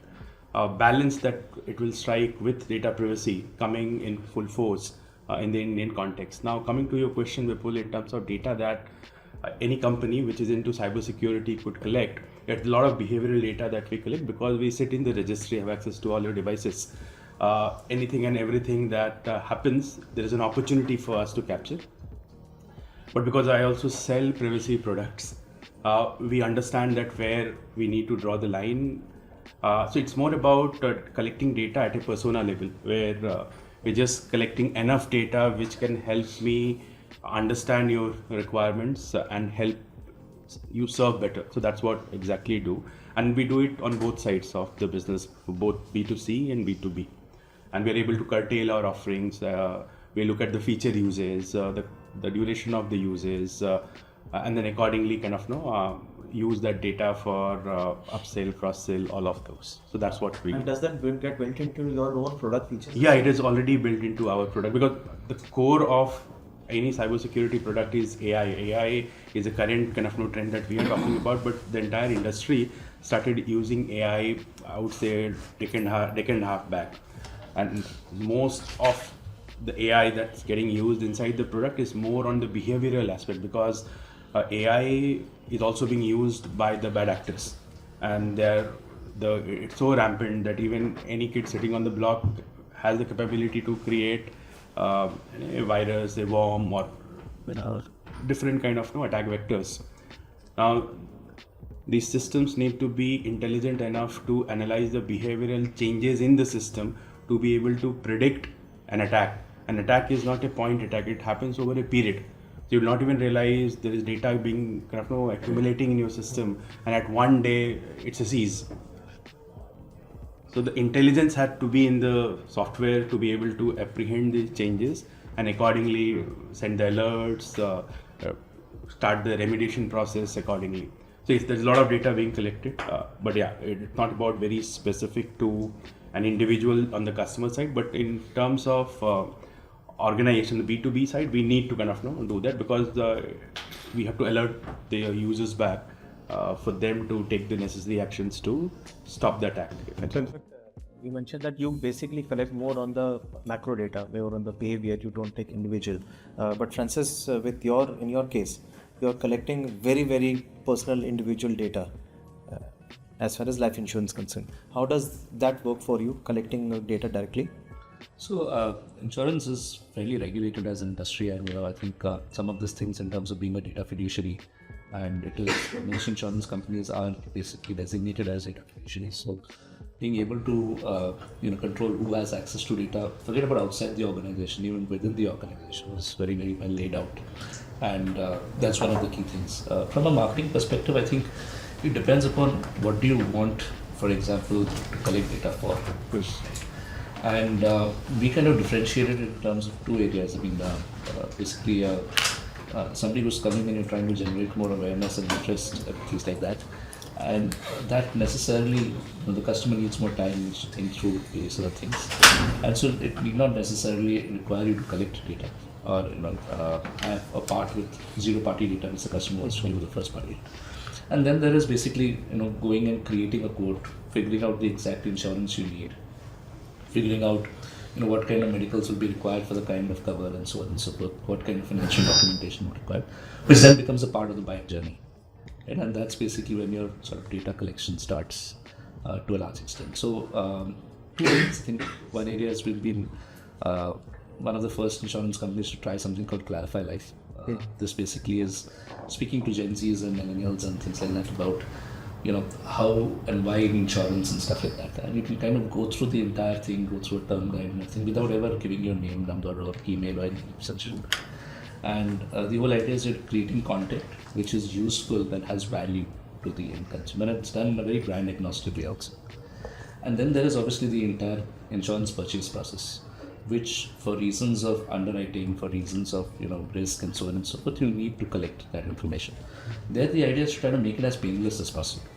balance that it will strike with data privacy coming in full force in the Indian context. Now, coming to your question, Vipul, in terms of data that any company which is into cybersecurity could collect, there's a lot of behavioral data that we collect because we sit in the registry, have access to all your devices. Anything and everything that happens, there is an opportunity for us to capture. But because I also sell privacy products, we understand that where we need to draw the line. So it's more about collecting data at a persona level, where we're just collecting enough data which can help me understand your requirements and help you serve better. So that's what exactly do. And we do it on both sides of the business, for both B2C and B2B. And we're able to curtail our offerings. We look at the feature uses, the duration of the uses, and then accordingly kind of use that data for upsell, cross-sell, all of those. So that's what we do. And does that get built into your own product features? Yeah, it is already built into our product, because the core of any cybersecurity product is AI. AI is a current kind of trend that we are talking about, but the entire industry started using AI, I would say, decade and a half back. And most of the AI that's getting used inside the product is more on the behavioral aspect, because AI is also being used by the bad actors, and it's so rampant that even any kid sitting on the block has the capability to create a virus, a worm, or different kind of attack vectors. Now, these systems need to be intelligent enough to analyze the behavioral changes in the system to be able to predict an attack. An attack is not a point attack, it happens over a period. So you'll not even realize there is data being accumulating in your system, and at one day it's a seize. So the intelligence had to be in the software to be able to apprehend these changes and accordingly send the alerts, start the remediation process accordingly. So there's a lot of data being collected, but yeah, it's not about very specific to an individual on the customer side, but in terms of organization, the B2B side, we need to kind of do that, because we have to alert the users back for them to take the necessary actions to stop the attack. You mentioned that you basically collect more on the macro data, more on the behavior, you don't take individual. But Francis, in your case, you're collecting very, very personal individual data as far as life insurance is concerned. How does that work for you, collecting data directly? So insurance is fairly regulated as an industry, and I think some of these things in terms of being a data fiduciary, and it is most insurance companies are basically designated as data fiduciaries. So being able to control who has access to data, forget about outside the organization, even within the organization, is very, very well laid out, and that's one of the key things. From a marketing perspective, I think it depends upon what do you want, for example, to collect data for. And we kind of differentiated in terms of two areas. I mean, basically, somebody who's coming in and trying to generate more awareness and interest, things like that. And that necessarily, the customer needs more time to think through various other things, and so it need not necessarily require you to collect data or have a part with zero-party data which the customer wants to do with the first-party. And then there is basically going and creating a quote, figuring out the exact insurance you need, figuring out what kind of medicals will be required for the kind of cover and so on and so forth, what kind of financial documentation will be required, which then becomes a part of the buying journey. And that's basically when your sort of data collection starts to a large extent. So two things. I think one area is we've been one of the first insurance companies to try something called Clarify Life. This basically is speaking to Gen Zs and millennials and things like that about how and why insurance and stuff like that. And you can kind of go through the entire thing, go through a term guide and everything without ever giving your name, number, or email or anything such. And the whole idea is you're creating content which is useful, that has value to the end consumer. And it's done in a very brand agnostic way also. And then there is obviously the entire insurance purchase process, which for reasons of underwriting, for reasons of risk and so on and so forth, you need to collect that information. There the idea is to try to make it as painless as possible.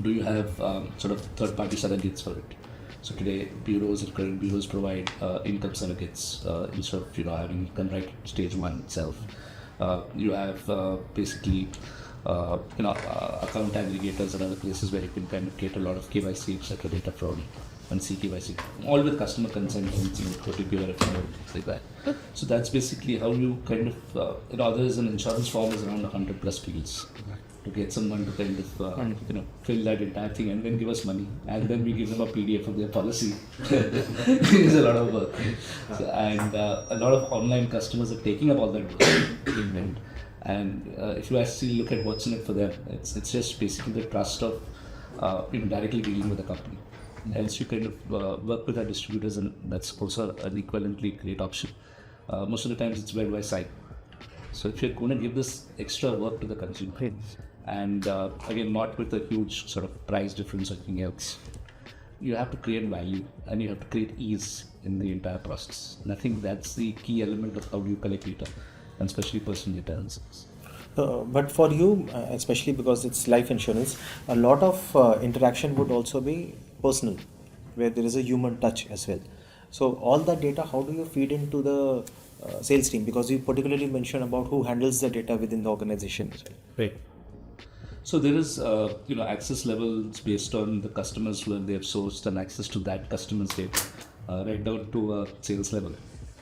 Do you have sort of third-party surrogates for it? So today, current bureaus provide income surrogates instead of having you can write stage 1 itself. You have basically account aggregators and other places where you can kind of get a lot of KYC, etc. data from and CKYC, all with customer consent and OTP or things like that. So that's basically how you kind of there's an insurance form is around 100 plus fields to get someone to kind of fill that entire thing and then give us money, and then we give them a PDF of their policy. It's a lot of work. So, and a lot of online customers are taking up all that work. And if you actually look at what's in it for them, it's just basically the trust of directly dealing with the company. Else you kind of work with our distributors, and that's also an equivalently great option. Most of the times it's led by site. So if you're going to give this extra work to the consumer, and again, not with a huge sort of price difference or anything else, you have to create value and you have to create ease in the entire process. And I think that's the key element of how you collect data, and especially personal data analysis. But for you, especially because it's life insurance, a lot of interaction would also be personal, where there is a human touch as well. So all that data, how do you feed into the sales team? Because you particularly mentioned about who handles the data within the organization as well. Right. So there is access levels based on the customers who they have sourced and access to that customer's data, right down to a sales level,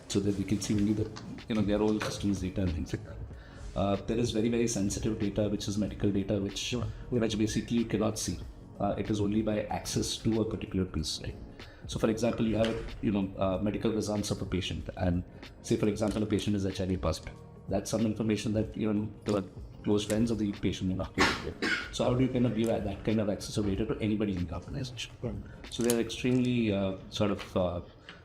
so that we can see only the their own customers' data and things like that. There is very, very sensitive data, which is medical data, which basically you cannot see. It is only by access to a particular piece, right? So, for example, you have medical results of a patient, and say, for example, a patient is HIV positive. That's some information that the close friends of the patient may not be able to get. So, how do you kind of give that kind of access of data to anybody in the organization? So, there are extremely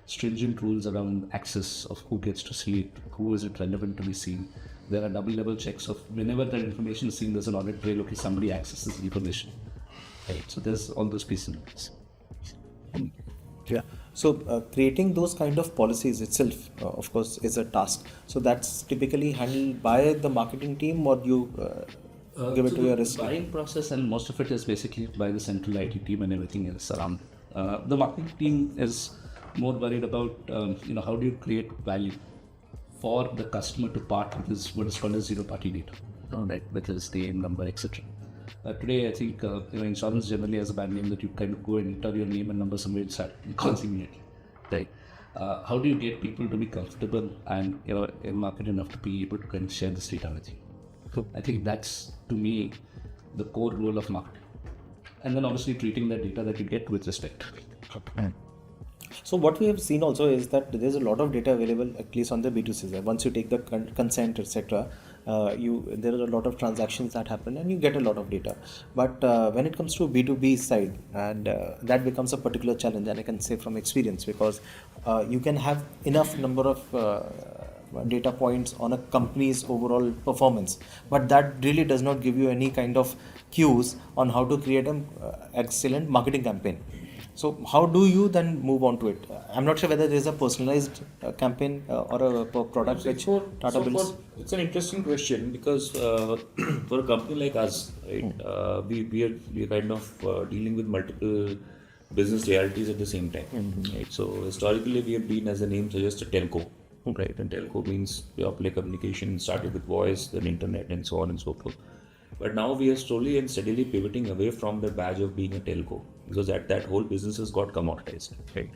stringent rules around access of who gets to see it, who is it relevant to be seen. There are double level checks of whenever that information is seen, there's an audit trail, okay, somebody accesses the information. Right. So there's all those pieces. Yeah. So creating those kind of policies itself, of course, is a task. So that's typically handled by the marketing team, or you give it to your risk? The buying process, and most of it is basically by the central IT team and everything else around. The marketing team is more worried about how do you create value for the customer to part with this, what is called as zero-party data, right? With his name, number, etc. Today, I think insurance generally has a bad name that you kind of go and enter your name and number somewhere and start consuming it, right? How do you get people to be comfortable and in market enough to be able to kind of share this data with you? I think that's, to me, the core role of marketing. And then obviously treating that data that you get with respect. So what we have seen also is that there's a lot of data available, at least on the B2C side. Once you take the consent, etc., there are a lot of transactions that happen and you get a lot of data. But when it comes to B2B side, and that becomes a particular challenge, and I can say from experience, because you can have enough number of data points on a company's overall performance, but that really does not give you any kind of cues on how to create an excellent marketing campaign. So how do you then move on to it? I'm not sure whether there's a personalized campaign or a product which Tata builds. It's an interesting question because for a company like us, right, we are kind of dealing with multiple business realities at the same time. Right? So historically, we have been, as the name suggests, a telco. Right, and telco means play communication started with voice, then internet, and so on and so forth. But now we are slowly and steadily pivoting away from the badge of being a telco because that whole business has got commoditized. Right.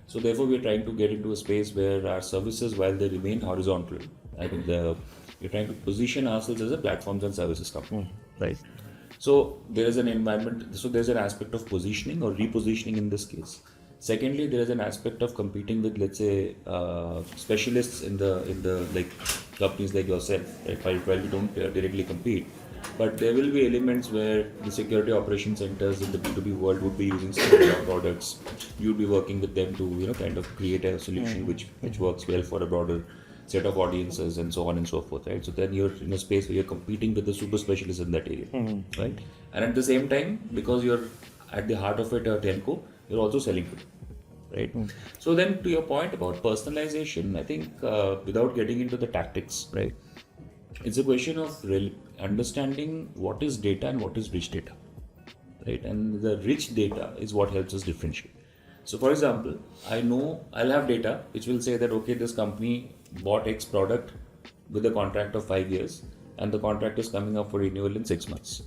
So therefore, we are trying to get into a space where our services, while they remain horizontal, I think we're trying to position ourselves as a platforms and services company. Right. So there is an environment. So there's an aspect of positioning or repositioning in this case. Secondly, there is an aspect of competing with, let's say, specialists in the like companies like yourself. Right? While we don't directly compete, but there will be elements where the security operation centers in the B2B world would be using similar products. You'd be working with them to kind of create a solution which works well for a broader set of audiences and so on and so forth. Right? So then you're in a space where you're competing with the super specialists in that area, right? And at the same time, because you're at the heart of it, a telco, you're also selling to them. Right. So then, to your point about personalization, I think without getting into the tactics, right, it's a question of understanding what is data and what is rich data, right? And the rich data is what helps us differentiate. So, for example, I know I'll have data which will say that okay, this company bought X product with a contract of 5 years, and the contract is coming up for renewal in 6 months,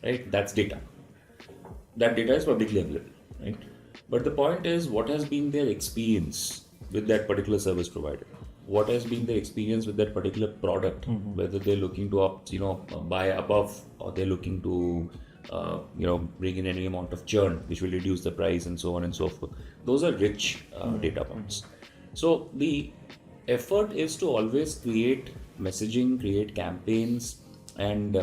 right? That's data. That data is publicly available, right? But the point is, what has been their experience with that particular service provider? What has been their experience with that particular product? Whether they're looking to buy above, or they're looking to bring in any amount of churn, which will reduce the price, and so on and so forth. Those are rich data points. So the effort is to always create messaging, create campaigns, and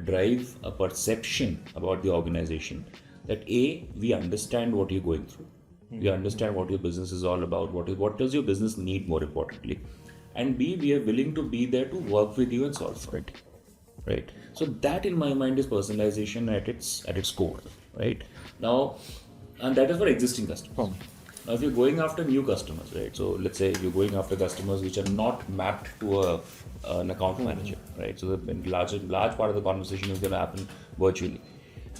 drive a perception about the organization. That A, we understand what you're going through. We understand what your business is all about. What does your business need, more importantly? And B, we are willing to be there to work with you and solve for it. Right. So that, in my mind, is personalization at its core. Right. Now, and that is for existing customers. Now, if you're going after new customers, right? So let's say you're going after customers which are not mapped to an account manager, right? So the large part of the conversation is going to happen virtually.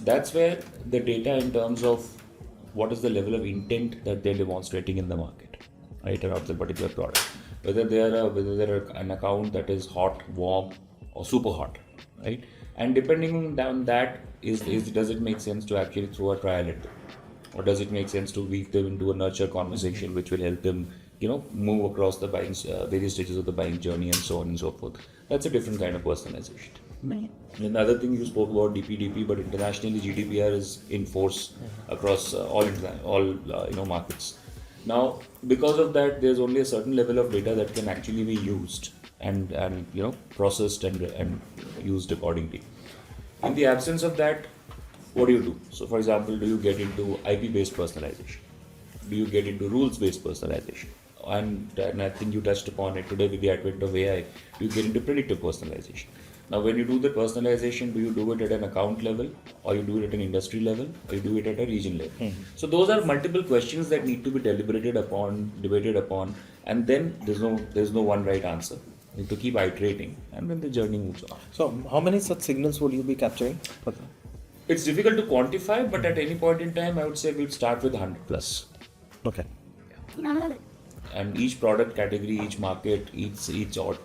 That's where the data in terms of what is the level of intent that they're demonstrating in the market, right, around the particular product. Whether they're an account that is hot, warm, or super hot, right? And depending on that, does it make sense to actually throw a trial at them, or does it make sense to weave them into a nurture conversation which will help them, move across the buying various stages of the buying journey and so on and so forth. That's a different kind of personalization. And another thing you spoke about DPDP, but internationally GDPR is in force across all markets. Now, because of that, there's only a certain level of data that can actually be used and processed and used accordingly. In the absence of that, what do you do? So, for example, do you get into IP-based personalization? Do you get into rules-based personalization? And I think you touched upon it today with the advent of AI. You get into predictive personalization. Now, when you do the personalization, do you do it at an account level, or you do it at an industry level, or you do it at a region level? So those are multiple questions that need to be debated upon, and then there's no one right answer. You need to keep iterating, and then the journey moves on. So, how many such signals would you be capturing? It's difficult to quantify, but at any point in time, I would say we'd start with 100 plus. Okay. And each product category, each market, each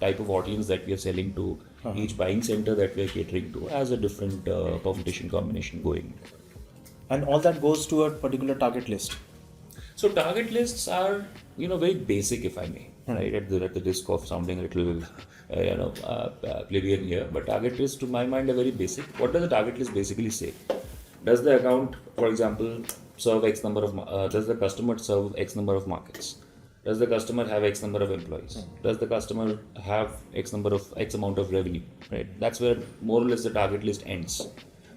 type of audience that we are selling to, each buying center that we are catering to has a different permutation combination going. And all that goes to a particular target list. So target lists are, very basic, if I may, right? At the risk of sounding a little, plebeian here, but target lists, to my mind, are very basic. What does the target list basically say? Does the account, for example, serve X number of? Does the customer serve X number of markets? Does the customer have X number of employees? Does the customer have X amount of revenue? Right. That's where more or less the target list ends.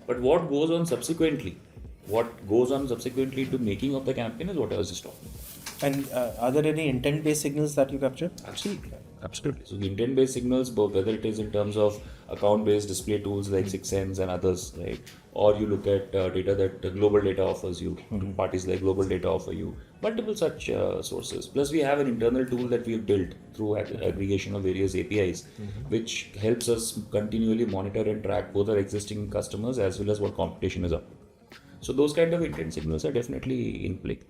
But what goes on subsequently? To making of the campaign is what I was just talking about. And are there any intent-based signals that you capture? Absolutely. Absolutely. So the intent-based signals, both whether it is in terms of account-based display tools like 6Sense and others, right? Or you look at data that global data offers you, parties like global data offer you, multiple such sources. Plus we have an internal tool that we've built through aggregation of various APIs, which helps us continually monitor and track both our existing customers as well as what competition is up. So those kind of intent signals are definitely in play.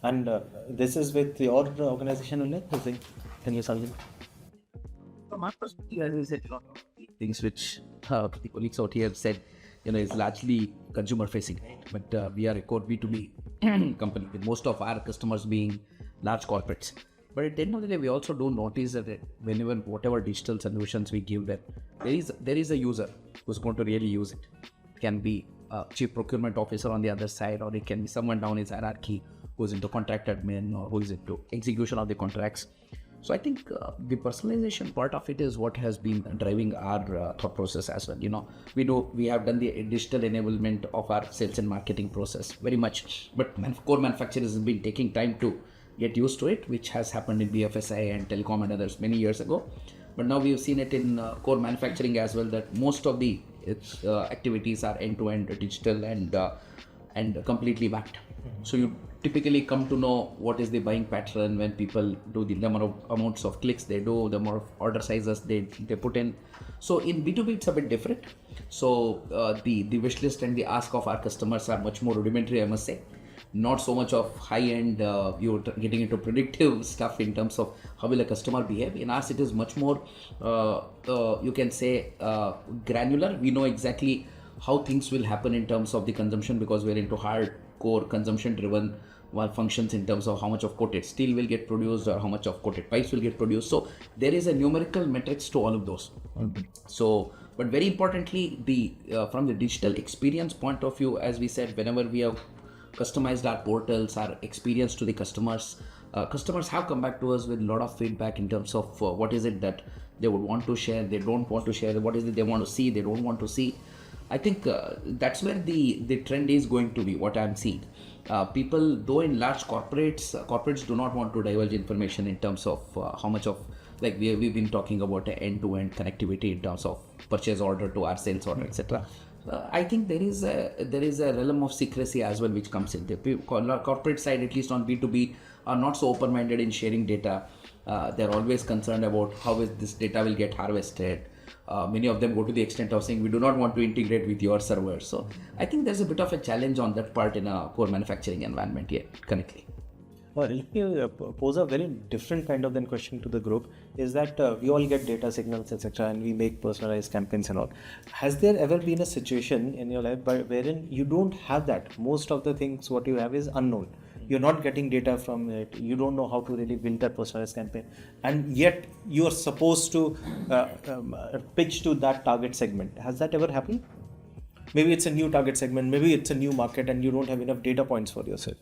And this is with your organization only? Can you solve it? From my perspective, as I said, a lot of things which the colleagues out here have said, is largely consumer facing, right? But we are a core B2B company with most of our customers being large corporates. But at the end of the day, we also do notice that whenever whatever digital solutions we give them, there is a user who's going to really use it. It can be a chief procurement officer on the other side, or it can be someone down his hierarchy who's into contract admin or who is into execution of the contracts. So I think the personalization part of it is what has been driving our thought process as well. We have done the digital enablement of our sales and marketing process very much, but core manufacturers have been taking time to get used to it, which has happened in BFSI and telecom and others many years ago. But now we've seen it in core manufacturing as well, that most of the activities are end-to-end digital and completely backed. So you typically come to know what is the buying pattern when people do the number of amounts of clicks they do, the amount of order sizes they put in. So in B2B it's a bit different. So the wish list and the ask of our customers are much more rudimentary, I must say. Not so much of high-end, you're getting into predictive stuff in terms of how will a customer behave. In ours it is much more, you can say, granular. We know exactly how things will happen in terms of the consumption, because we're into hardcore consumption-driven functions in terms of how much of coated steel will get produced or how much of coated pipes will get produced. So there is a numerical metrics to all of those. So, but very importantly, from the digital experience point of view, as we said, whenever we have customized our portals, our experience to the customers, customers have come back to us with a lot of feedback in terms of what is it that they would want to share, they don't want to share, what is it they want to see, they don't want to see. I think that's where the trend is going to be, what I'm seeing. People, though in large corporates do not want to divulge information in terms of how much of, like we've been talking about end-to-end connectivity in terms of purchase order to our sales order, etc. I think there is a realm of secrecy as well which comes in. The corporate side, at least on B2B, are not so open-minded in sharing data. They're always concerned about how is this data will get harvested. Many of them go to the extent of saying we do not want to integrate with your servers. So I think there's a bit of a challenge on that part in a core manufacturing environment here currently. Well, let me pose a very different kind of then question to the group, is that we all get data signals, etc., and we make personalized campaigns and all. Has there ever been a situation in your life wherein you don't have that? Most of the things what you have is unknown. You're not getting data from it. You don't know how to really build that personalized campaign, and yet you are supposed to pitch to that target segment. Has that ever happened? Maybe it's a new target segment, maybe it's a new market, and you don't have enough data points for yourself.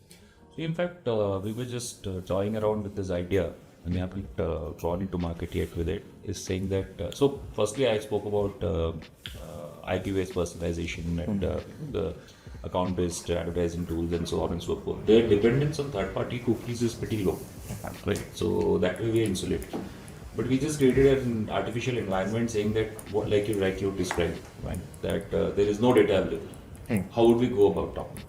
In fact, we were just toying around with this idea, and we haven't gone into market yet with it, is saying that, so firstly I spoke about IP-based personalization and the account-based advertising tools and so on and so forth. Their dependence on third-party cookies is pretty low, right? So that way we are insulated. But we just created an artificial environment saying that, like you described, right? That there is no data available. How would we go about talking?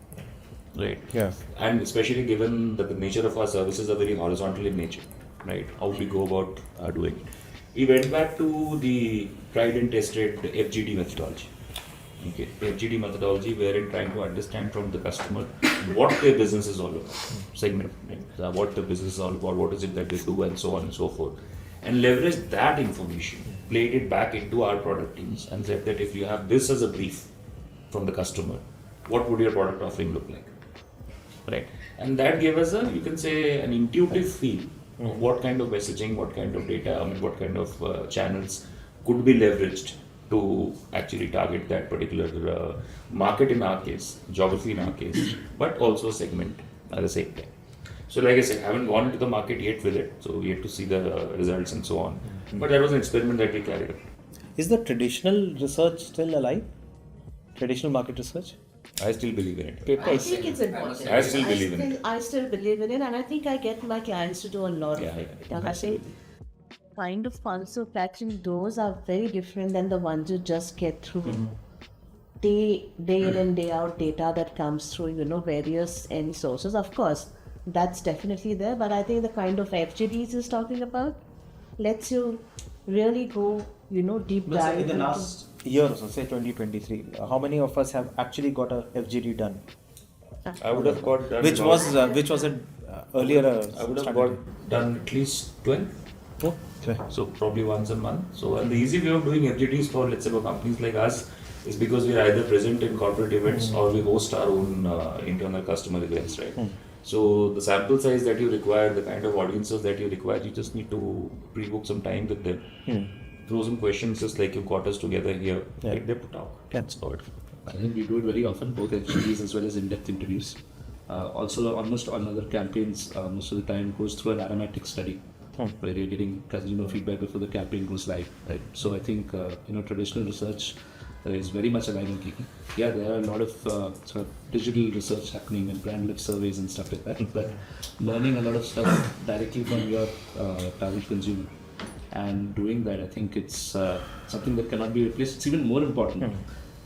Right. Yeah. And especially given that the nature of our services are very horizontal in nature, right? How we go about doing it. We went back to the tried and tested FGD methodology. Okay, FGD methodology, wherein trying to understand from the customer what their business is all about, segment, right? What the business is all about, what is it that they do, and so on and so forth, and leverage that information, played it back into our product teams, and said that if you have this as a brief from the customer, what would your product offering look like? Right, and that gave us you can say, an intuitive feel of what kind of messaging, what kind of data, what kind of channels could be leveraged to actually target that particular market in our case, geography in our case, but also segment at the same time. So like I said, I haven't gone into the market yet with it, so we have to see the results and so on. But that was an experiment that we carried out. Is the traditional research still alive? Traditional market research? I still believe in it. I think it's important. I still believe in it. I still believe in it, and I think I get my clients to do a lot of it. Absolutely. kind of console catching, those are very different than the ones you just get through day in and day out data that comes through, various end sources. Of course, that's definitely there, but I think the kind of FGDs is talking about lets you really go, deep But say dive. in the into- last year or so, say 2023, how many of us have actually got a FGD done? I would have got done. Which was a earlier. I would have standard? got done at least 12. Oh, okay. So probably once a month. So and the easy way of doing FGDs for let's say for companies like us is because we are either present in corporate events or we host our own internal customer events, right? So the sample size that you require, the kind of audiences that you require, you just need to pre-book some time with them. Throw some questions just like you got us together here. Yeah. Like they put out. That's good. I think we do it very often, both FGDs as well as in-depth interviews. Also, almost on other campaigns, most of the time goes through an aromatic study where you're getting consumer feedback before the campaign goes live. Right. So I think traditional research is very much alive and kicking. Yeah, there are a lot of sort of digital research happening and brand lip surveys and stuff like that. But learning a lot of stuff directly from your target consumer and doing that, I think it's something that cannot be replaced. It's even more important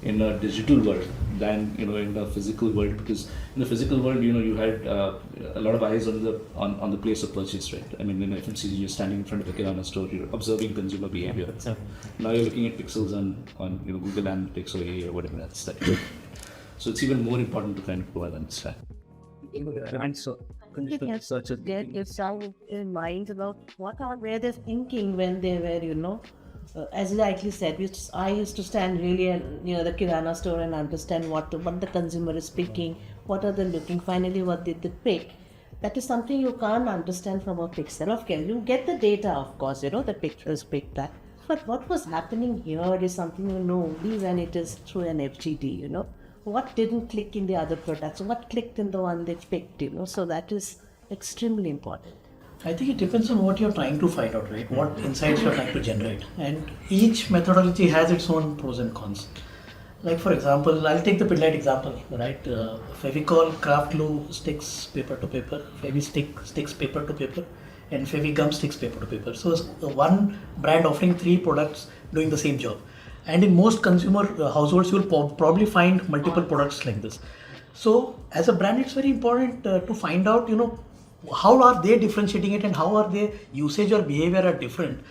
in a digital world than in the physical world, because in the physical world you had a lot of eyes on the place of purchase, right? I mean, in FMCG you're standing in front of a kirana store, you're observing consumer behavior. Now you're looking at pixels on Google Analytics or AI or whatever else that you do. So it's even more important to kind of go and understand. Get yourself in mind about where they're thinking when they were, as rightly said, I used to stand really near the kirana store and understand what the consumer is picking, what are they looking, finally what did they pick. That is something you can't understand from a pixel. Okay, you get the data, of course, the pixels pick that. But what was happening here is something only when it is through an FGD, What didn't click in the other products, what clicked in the one they picked, So that is extremely important. I think it depends on what you're trying to find out, right? What insights you're trying to generate. And each methodology has its own pros and cons. Like for example, I'll take the Pidlite example, right? Fevicol craft glue sticks paper to paper, Fevistick sticks paper to paper, and Fevigum sticks paper to paper. So one brand offering 3 products doing the same job. And in most consumer households, you'll probably find multiple products like this. So as a brand, it's very important to find out, how are they differentiating it and how are their usage or behavior are different.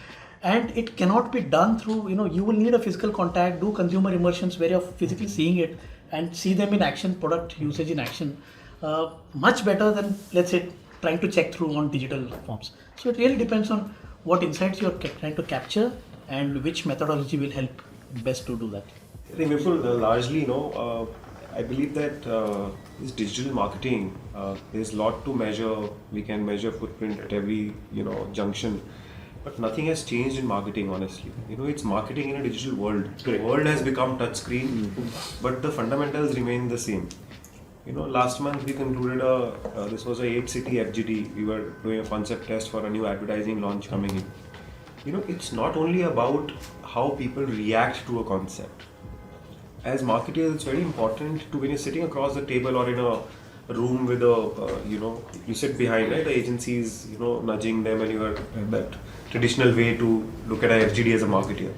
And it cannot be done through, you will need a physical contact, do consumer immersions where you're physically seeing it and see them in action, product usage in action, much better than, let's say, trying to check through on digital forms. So it really depends on what insights you're trying to capture and which methodology will help best to do that. I think Vipul, largely, I believe that this digital marketing, there's a lot to measure. We can measure footprint at every, junction. But nothing has changed in marketing, honestly. It's marketing in a digital world. The world has become touchscreen, but the fundamentals remain the same. Last month we concluded this was a 8-city FGD. We were doing a concept test for a new advertising launch coming in. It's not only about how people react to a concept. As marketers, it's very important to, when you're sitting across the table or in a room with you sit behind, right? The agency is, nudging them, and you are that traditional way to look at a FGD as a marketer.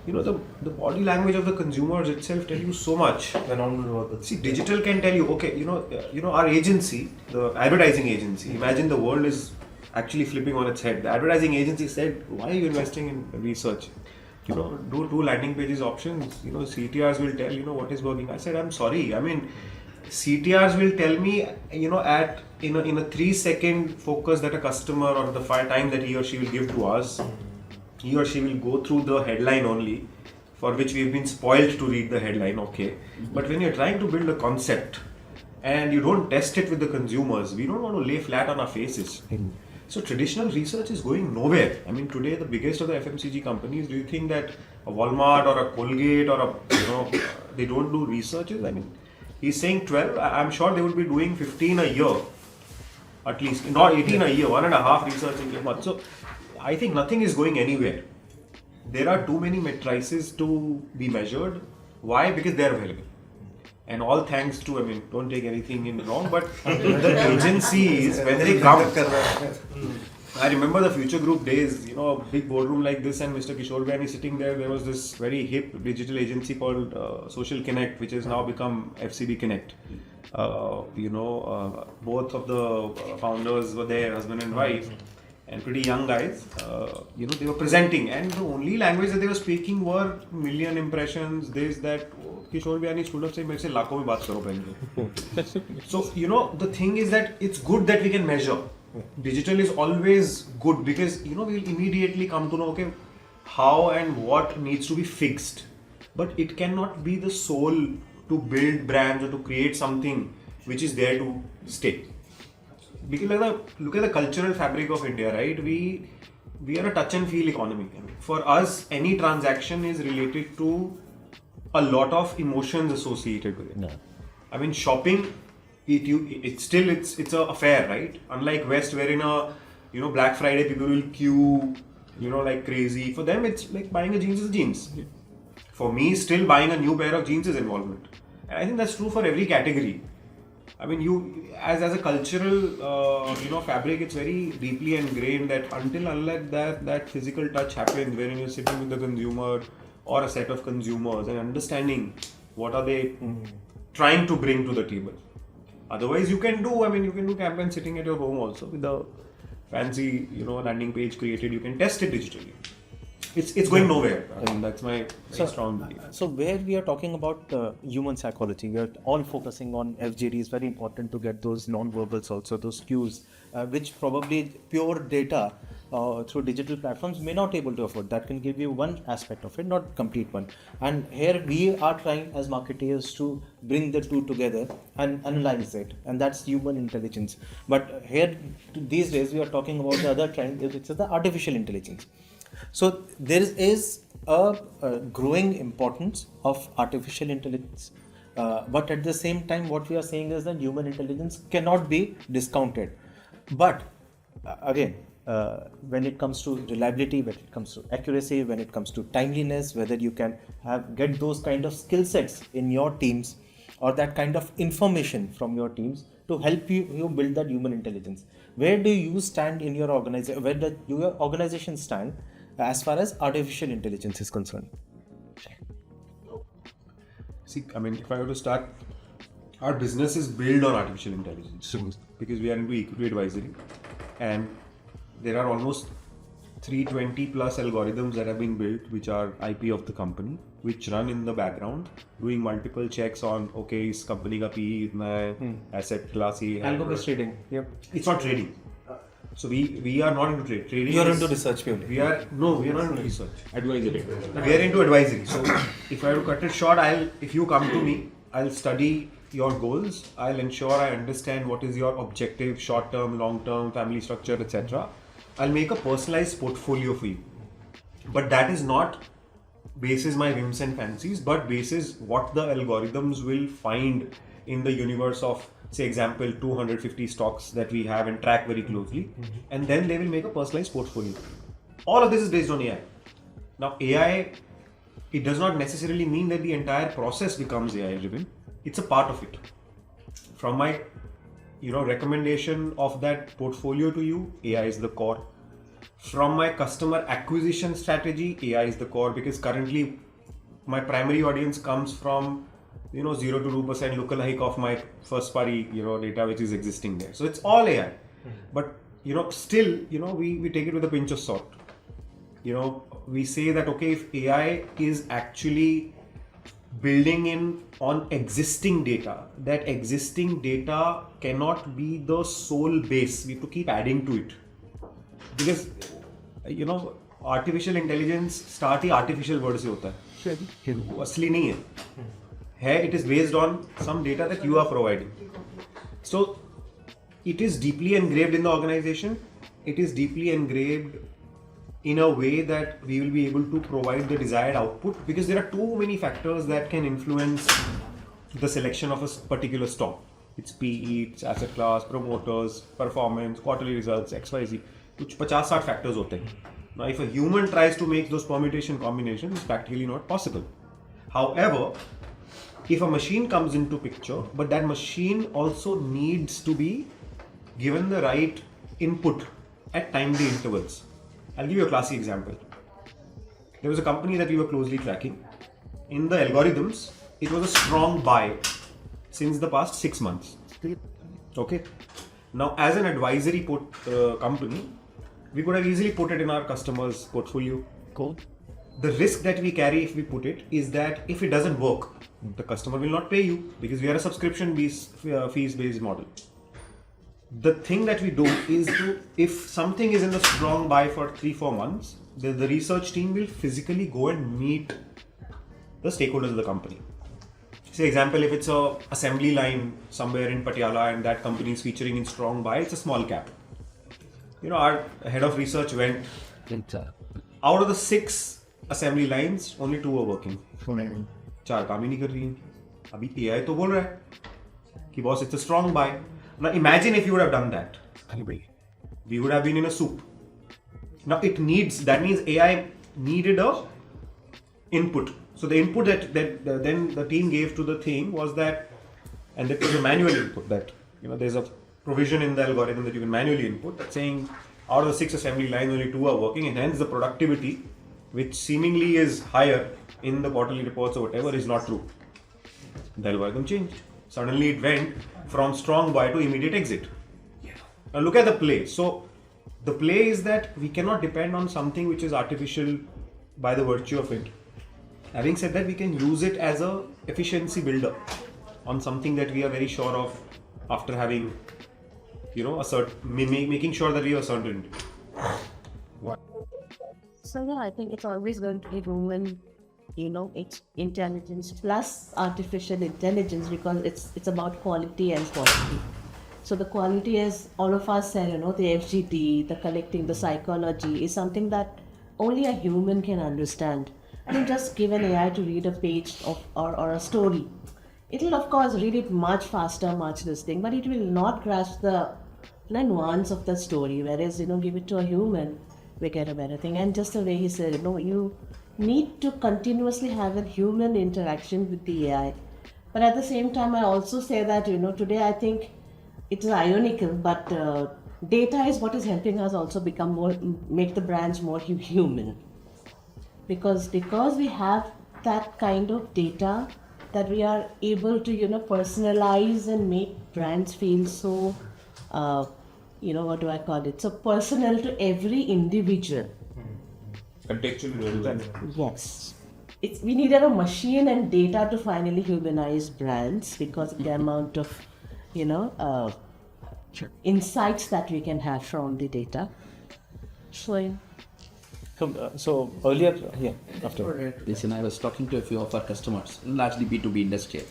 The body language of the consumers itself tell you so much. See, digital can tell you, okay, our agency, the advertising agency, imagine the world is actually flipping on its head. The advertising agency said, why are you investing in research? Do landing pages options. CTRs will tell what is working. I said, I'm sorry. I mean, CTRs will tell me, at in a 3-second focus that a customer or the time that he or she will give to us, he or she will go through the headline only, for which we've been spoiled to read the headline. Okay, but when you're trying to build a concept and you don't test it with the consumers, we don't want to lay flat on our faces. So traditional research is going nowhere. I mean, today the biggest of the FMCG companies, do you think that a Walmart or a Colgate or they don't do researches? I mean, he's saying 12. I'm sure they would be doing 15 a year, at least, not 18 a year, 1.5 researching a month. So I think nothing is going anywhere. There are too many matrices to be measured. Why? Because they're available. And all thanks to, don't take anything in wrong, but the agencies, when they come, I remember the Future Group days, you know, a big boardroom like this and Mr. Kishore Vyani sitting there. There was this very hip digital agency called Social Connect, which has now become FCB Connect. Both of the founders were there, husband and wife, and pretty young guys. They were presenting, and the only language that they were speaking were million impressions, this, that. Kishore Vyani stood up saying, "मेरे से लाखों में बात करो पहले." So, the thing is that it's good that we can measure. Digital is always good because, we'll immediately come to know, okay, how and what needs to be fixed. But it cannot be the soul to build brands or to create something which is there to stay. Because look at the cultural fabric of India, right? We are a touch and feel economy. For us, any transaction is related to a lot of emotions associated with it. No. I mean, shopping, it's a affair, right? Unlike West, where in a Black Friday people will queue, like crazy. For them, it's like buying a jeans is jeans. For me, still buying a new pair of jeans is involvement. And I think that's true for every category. I mean, you as a cultural fabric, it's very deeply ingrained that unless that physical touch happens, wherein you're sitting with the consumer or a set of consumers and understanding what are they trying to bring to the table. Otherwise, you can do campaigns sitting at your home also with a fancy, landing page created. You can test it digitally. It's going nowhere. I mean, that's my strong belief. So where we are talking about human psychology, we are all focusing on FGD. It's very important to get those non-verbals also, those cues, which probably pure data through digital platforms may not able to afford. That can give you one aspect of it, not complete one. And here we are trying as marketeers to bring the two together and analyze it, and that's human intelligence. But here these days we are talking about the other trend, which is the artificial intelligence. So there is a growing importance of artificial intelligence, but at the same time what we are saying is that human intelligence cannot be discounted. But again, when it comes to reliability, when it comes to accuracy, when it comes to timeliness, whether you can get those kind of skill sets in your teams or that kind of information from your teams to help you build that human intelligence. Where do you stand in your organization? Where does your organization stand as far as artificial intelligence is concerned? See, I mean, if I were to start, our business is built on artificial intelligence because we are into equity advisory, and there are almost 320 plus algorithms that have been built, which are IP of the company, which run in the background, doing multiple checks on, okay, is company ka PE itna hai, asset class hi hai. Algo-based trading. Yep. It's not trading. So we are not into trading. You are into research purely. We are not into research. Advisory. We are into advisory. So if I have to cut it short, if you come to me, I'll study your goals. I'll ensure I understand what is your objective, short term, long term, family structure, etc. I'll make a personalized portfolio for you. But that is not basis my whims and fancies, but basis what the algorithms will find in the universe of, say, example, 250 stocks that we have and track very closely, and then they will make a personalized portfolio. All of this is based on AI. Now, AI, it does not necessarily mean that the entire process becomes AI driven. It's a part of it. From my, recommendation of that portfolio to you, AI is the core. From my customer acquisition strategy, AI is the core, because currently my primary audience comes from 0 to 2% lookalike of my first party, data which is existing there. So it's all AI. But, still, we take it with a pinch of salt. We say that, okay, if AI is actually building in on existing data, that existing data cannot be the sole base. We have to keep adding to it. Because, artificial intelligence start he artificial word से होता है. वो असली नहीं है. It is based on some data that you are providing. So it is deeply engraved in the organization. It is deeply engraved in a way that we will be able to provide the desired output, because there are too many factors that can influence the selection of a particular stock. It's PE, it's asset class, promoters, performance, quarterly results, XYZ. कुछ 50-60 factors होते हैं. Now, if a human tries to make those permutation combinations, it's practically not possible. However, if a machine comes into picture, but that machine also needs to be given the right input at timely intervals. I'll give you a classic example. There was a company that we were closely tracking. In the algorithms, it was a strong buy since the past 6 months. Okay. Now, as an advisory company, we could have easily put it in our customers' portfolio. Cool. The risk that we carry if we put it is that if it doesn't work, the customer will not pay you because we are a subscription fees-based model. The thing that we do is if something is in the strong buy for 3-4 months, the research team will physically go and meet the stakeholders of the company. Say example, if it's a assembly line somewhere in Patiala and that company is featuring in strong buy, it's a small cap. Our head of research went, out of the 6 assembly lines, only 2 are working. 4 काम ही नहीं कर रही हैं. अभी AI तो बोल रहा है कि boss, it's a strong buy. Now imagine if you would have done that. We would have been in a soup. Now that means AI needed a input. So the input that then the team gave to the thing was that, and that was a manual input that, there's a provision in the algorithm that you can manually input that saying out of the 6 assembly lines, only 2 are working, and hence the productivity, which seemingly is higher in the quarterly reports or whatever, is not true. The algorithm changed. Suddenly it went from strong buy to immediate exit. Now look at the play. So the play is that we cannot depend on something which is artificial by the virtue of it. Having said that, we can use it as a efficiency builder on something that we are very sure of after having, making sure that we have certainty. So yeah, I think it's always going to be human, it's intelligence plus artificial intelligence, because it's about quality and quantity. So the quality, as all of us said, the FGD, the collecting, the psychology is something that only a human can understand. I mean, just give an AI to read a page or a story. It'll of course read it much faster, much this thing, but it will not grasp the nuance of the story. Whereas, give it to a human, we get a better thing. And just the way he said, you need to continuously have a human interaction with the AI. But at the same time, I also say that, today I think it's ironical, but data is what is helping us also make the brands more human. Because we have that kind of data that we are able to, personalize and make brands feel so, what do I call it? So personal to every individual. Contextually relevant. Yes. We needed a machine and data to finally humanize brands because of the amount of, insights that we can have from the data. So earlier, after. Listen, I was talking to a few of our customers, largely B2B industrial,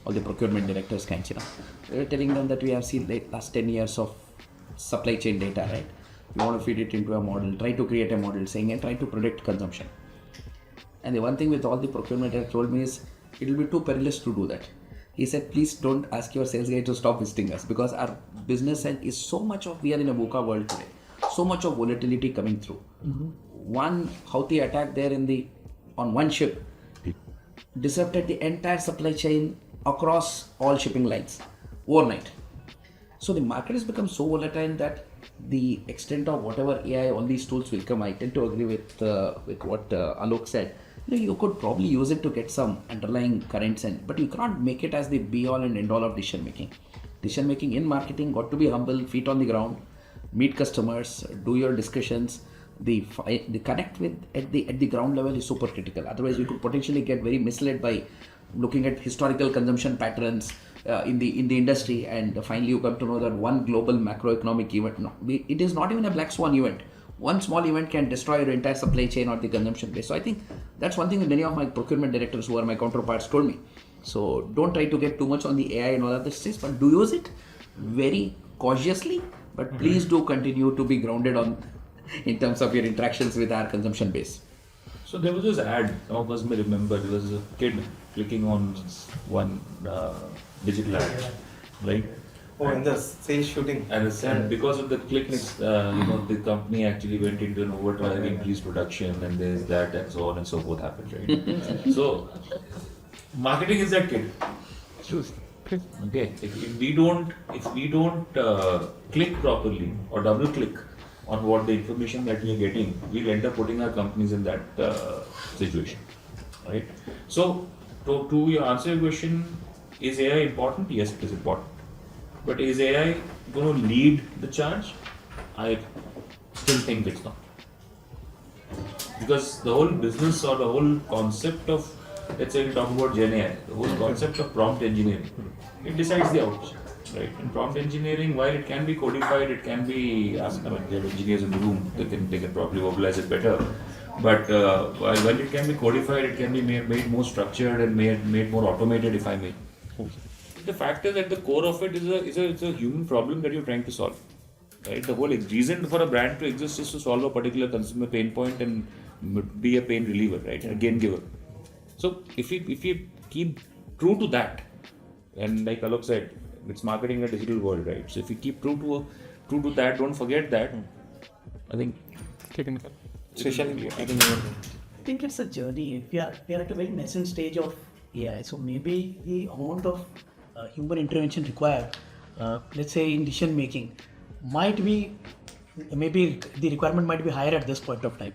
all the procurement directors kinds, We were telling them that we have seen the last 10 years of supply chain data, right? We want to feed it into a model, try to create a model saying and try to predict consumption. And the one thing with all the procurement directors told me is, it will be too perilous to do that. He said, please don't ask your sales guy to stop visiting us, because our business is so much of, we are in a VUCA world today, so much of volatility coming through. Mm-hmm. One Houthi attack there on one ship disrupted the entire supply chain across all shipping lines overnight. So the market has become so volatile that the extent of whatever AI, all these tools will come. I tend to agree with what Alok said. You could probably use it to get some underlying currents but you cannot make it as the be all and end all of decision making. Decision making in marketing got to be humble, feet on the ground, meet customers, do your discussions. The connect with at the ground level is super critical. Otherwise, you could potentially get very misled by looking at historical consumption patterns in the industry, and finally you come to know that one global macroeconomic event, it is not even a black swan event. One small event can destroy your entire supply chain or the consumption base. So I think that's one thing that many of my procurement directors who are my counterparts told me. So don't try to get too much on the AI and all other things, but do use it very cautiously. But please do continue to be grounded in terms of your interactions with our consumption base. So there was this ad, some of us may remember, there was a kid clicking on one digital ad, right? Oh, and the sales shooting. And because of the clicks, the company actually went into an overdrive, increased production, and there's that, and so on and so forth happened, right? So, marketing is that kid. Okay, if we don't click properly or double click, on what the information that we are getting, we'll end up putting our companies in that situation, right? So, to your answer your question, is AI important? Yes, it is important. But is AI going to lead the charge? I still think it's not. Because the whole business or the whole concept of, let's say we talk about Gen AI, the whole concept of prompt engineering, it decides the output, right? In prompt engineering, while it can be codified, it can be, I mean, there are engineers in the room, they can probably verbalize it better. But while it can be codified, it can be made more structured and made more automated, if I may. The fact is at the core of it is a human problem that you're trying to solve. Right? The whole reason for a brand to exist is to solve a particular consumer pain point and be a pain reliever, right? A gain giver. So if you keep true to that, and like Alok said, it's marketing in a digital world, right? So if you keep true to that, don't forget that. I think. Shrishail, I think it's a journey. We are at a very nascent stage of AI, so maybe the amount of human intervention required, let's say in decision making, might be, maybe the requirement might be higher at this point of time.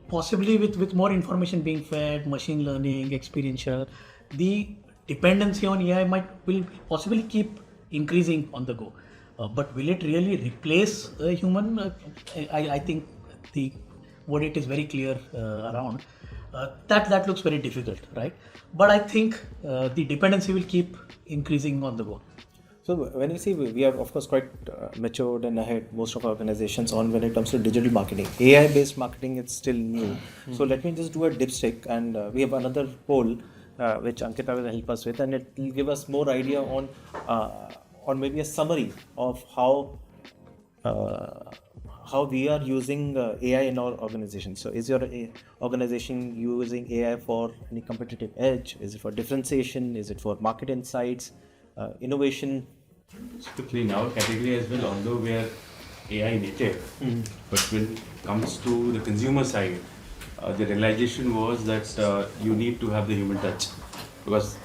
Possibly with more information being fed, machine learning, experiential, the dependency on AI will possibly keep increasing on the go. But will it really replace a human? I think what it is very clear around that looks very difficult, right? But I think the dependency will keep increasing on the go. So when you see, we are of course quite matured and ahead, most of our organizations, on when it comes to digital marketing. AI based marketing, it's still new. So let me just do a dipstick, and we have another poll which Ankita will help us with, and it will give us more idea on maybe a summary of how we are using AI in our organization. So is your organization using AI for any competitive edge? Is it for differentiation? Is it for market insights, innovation? Typically in our category as well, although we are AI native, but when it comes to the consumer side, the realization was that you need to have the human touch, because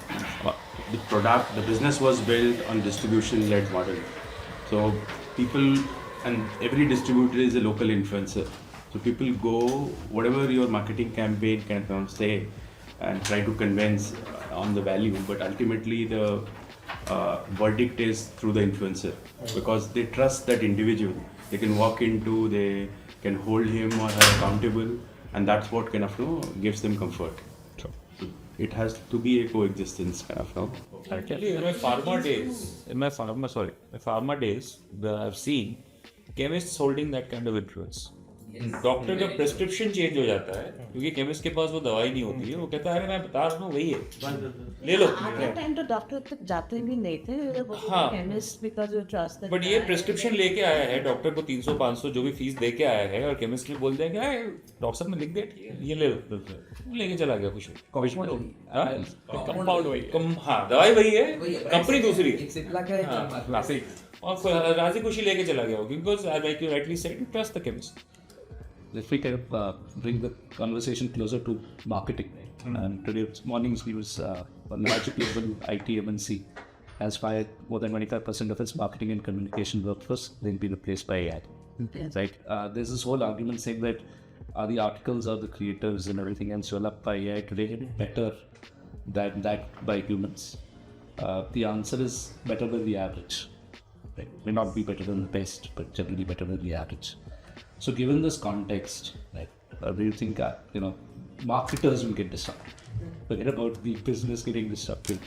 the business was built on distribution-led model. So people, and every distributor is a local influencer. So people go, whatever your marketing campaign can say, and try to convince on the value, but ultimately the verdict is through the influencer, because they trust that individual. They can walk into, they can hold him or her accountable, and that's what kind of gives them comfort. So it has to be a coexistence kind of. Actually, in my pharma days, I've seen chemists holding that kind of influence. Doctor का prescription change हो जाता है क्योंकि chemist के पास वो दवाई नहीं होती है, वो कहता है अरे मैं बता रहा हूँ वही है, ले लो। टाइम तो डॉक्टर तक जाते भी नहीं थे, हाँ, chemist because we trust that. But ये प्रेस्क्रिप्शन लेके आया है, डॉक्टर को 300-500 जो भी फीस दे के आया है, और केमिस्ट ने बोल दिया कि डॉक्टर साहब ने लिख दिया ये ले लो, लेके चला गया खुश हो। कंपाउंड वही, हाँ दवाई वही है, कंपनी दूसरी है, और राजी खुशी लेके चला गया, because like you rightly said, trust the chemist. If we kind of bring the conversation closer to marketing, and today mornings we was one large global IT MNC has fired more than 25% of its marketing and communication workforce then be replaced by AI. Yes. Right? There's this whole argument saying that are the articles or the creators and everything and developed by AI today better than that by humans? The answer is better than the average. Right? May not be better than the best, but generally better than the average. So given this context, right, do you think marketers will get disrupted? Forget about the business getting disrupted.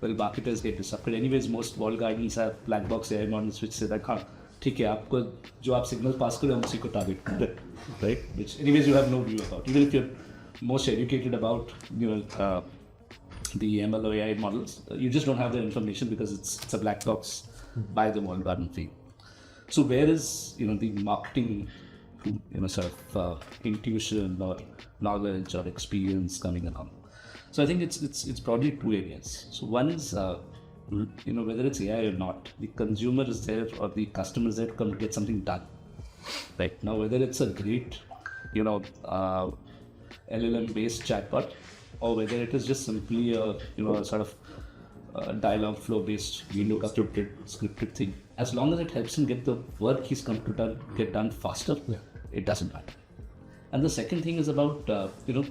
Well, marketers get disrupted. Anyways, most wall guys have black box AI models which say that, हाँ ठीक है, आपको जो आप signal pass करें हम उसी को target करें, right? Which anyways you have no view about. Even if you're most educated about the ML or AI models, you just don't have the information because it's a black box by the wall garden fee. So where is the marketing sort of intuition or knowledge or experience coming along? So I think it's probably two areas. So one is whether it's AI or not, the consumer is there or the customer is there to come to get something done. Right now, whether it's a great LLM based chatbot or whether it is just simply a sort of dialogue flow based window scripted thing. as long as it helps him get the work he's come to get done faster, it doesn't matter. And the second thing is about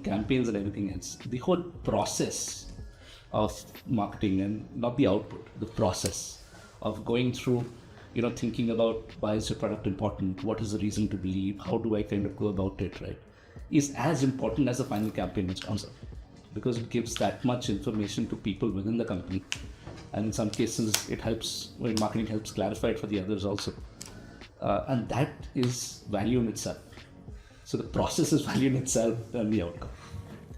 campaigns and everything else. The whole process of marketing, and not the output, the process of going through, thinking about why is your product important, what is the reason to believe, how do I kind of go about it, right, is as important as the final campaign which comes up, because it gives that much information to people within the company, and in some cases it helps, marketing helps clarify it for the others also, and that is value in itself. So the process is value in itself than the outcome.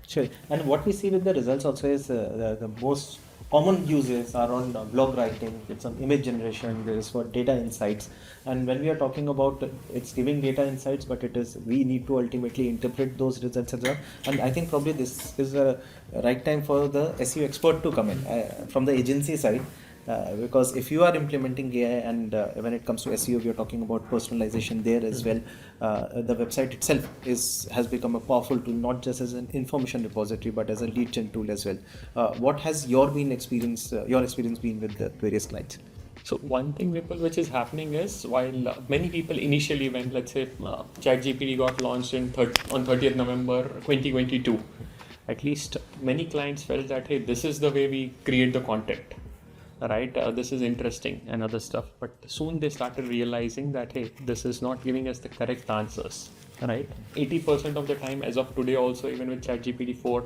Sure. And what we see with the results also is the most common uses are on blog writing, it's on image generation, there is for data insights. And when we are talking about it's giving data insights, but it is, we need to ultimately interpret those results as well. And I think probably this is a right time for the SEO expert to come in from the agency side. Because if you are implementing AI, and when it comes to SEO, we are talking about personalization there as well. The website itself has become a powerful tool, not just as an information repository, but as a lead gen tool as well. What has your experience been with the various clients? So one thing, Vipul, which is happening is, while many people initially, when let's say ChatGPT got launched on 30th November 2022, at least many clients felt that, hey, this is the way we create the content. Right, this is interesting and other stuff, but soon they started realizing that, hey, this is not giving us the correct answers, right? 80% of the time, as of today also, even with ChatGPT 4,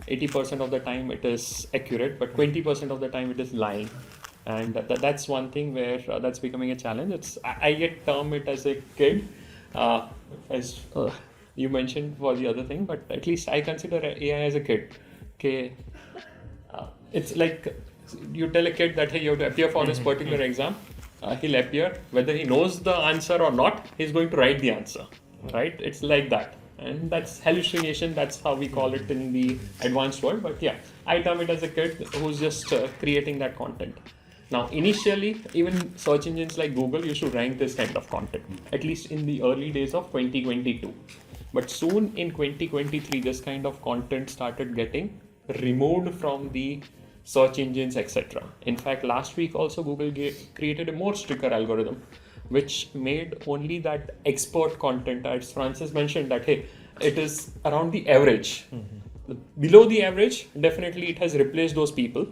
80% of the time it is accurate, but 20% of the time it is lying. And that's one thing where that's becoming a challenge. I get term it as a kid, as you mentioned for the other thing, but at least I consider AI as a kid. Okay, it's like, you tell a kid that, hey, you have to appear for this particular exam, he'll appear, whether he knows the answer or not, he's going to write the answer, right? It's like that, and that's hallucination, that's how we call it in the advanced world. But yeah, I term it as a kid who's just creating that content. Now initially, even search engines like Google used to rank this kind of content, at least in the early days of 2022. But soon in 2023, this kind of content started getting removed from the search engines, etc. In fact, last week also Google created a more stricter algorithm, which made only that expert content, as Francis mentioned, that, hey, it is around the average. Below the average, definitely it has replaced those people.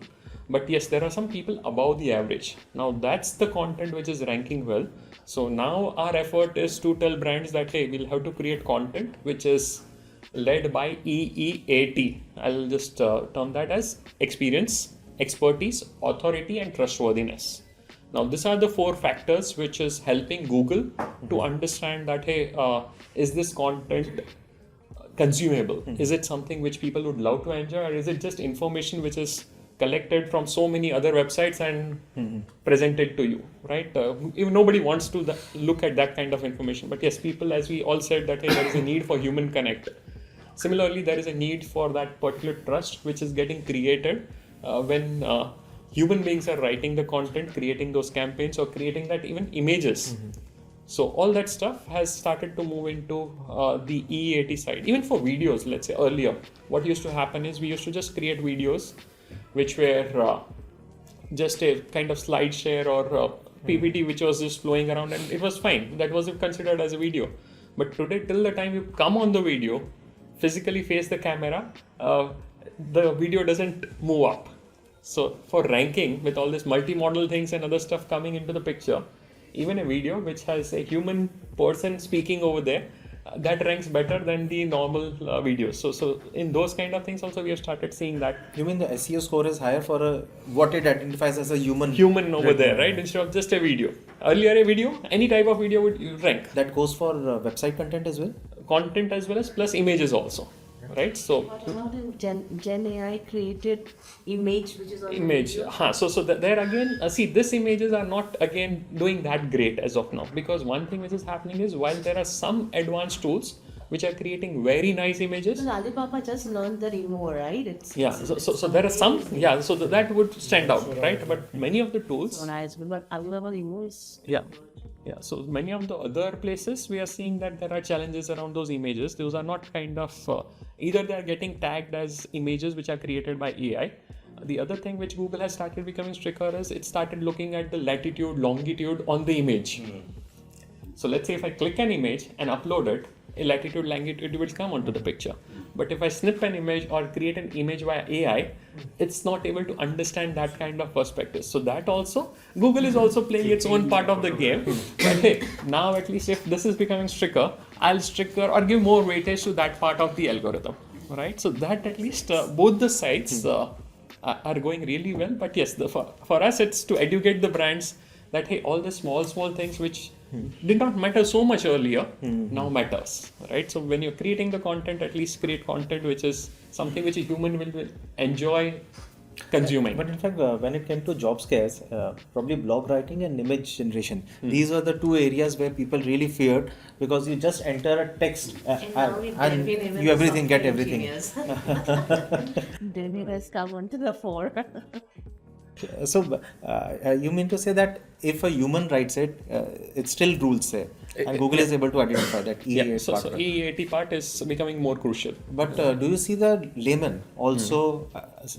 But yes, there are some people above the average. Now that's the content which is ranking well. So now our effort is to tell brands that, hey, we'll have to create content which is led by EEAT. I'll just term that as experience, expertise, authority, and trustworthiness. Now, these are the 4 factors which is helping Google to understand that, hey, is this content consumable? Is it something which people would love to enjoy, or is it just information which is collected from so many other websites and presented to you, right? If nobody wants to look at that kind of information. But yes, people, as we all said, that, hey, there is a need for human connect. Similarly, there is a need for that particular trust which is getting created when human beings are writing the content, creating those campaigns, or creating that even images. So all that stuff has started to move into the EEAT side. Even for videos, let's say earlier, what used to happen is we used to just create videos which were just a kind of slide share or PPT which was just flowing around, and it was fine. That was considered as a video. But today, till the time you come on the video, physically face the camera, the video doesn't move up. So for ranking, with all this multi-modal things and other stuff coming into the picture, even a video which has a human person speaking over there, that ranks better than the normal videos. So in those kind of things also we have started seeing that. You mean the SEO score is higher for what it identifies as a human over there, right? Instead of just a video. Earlier a video, any type of video would rank. That goes for website content as well? Content as well as plus images also. Right, so what about Gen AI created image which is on image? So there again, see, these images are not again doing that great as of now, because one thing which is happening is, while there are some advanced tools which are creating very nice images. Because Alibaba just learned the remove, right? So there are some, so that would stand out, right? But many of the tools. So nice, but Alibaba remove is. Yeah, so many of the other places we are seeing that there are challenges around those images. Those are not kind of, either they are getting tagged as images which are created by AI, The other thing which Google has started becoming stricter is it started looking at the latitude, longitude on the image. So let's say if I click an image and upload it, a latitude, longitude will come onto the picture. But if I snip an image or create an image via AI, it's not able to understand that kind of perspective. So that also, Google is also playing its own part of the game. But hey, now at least if this is becoming stricter, I'll stricter or give more weightage to that part of the algorithm, right? So that at least both the sides are going really well. But yes, for us, it's to educate the brands that hey, all the small things which did not matter so much earlier now matters, right? So when you're creating the content, at least create content which is something which a human will enjoy consuming. But in fact, when it came to job scares, probably blog writing and image generation, these are the two areas where people really feared, because you just enter a text and you get everything. Then has come onto the fore. So you mean to say that if a human writes it, it still rules there, and Google is able to identify that EA part. So EAT part is becoming more crucial. But do you see the layman also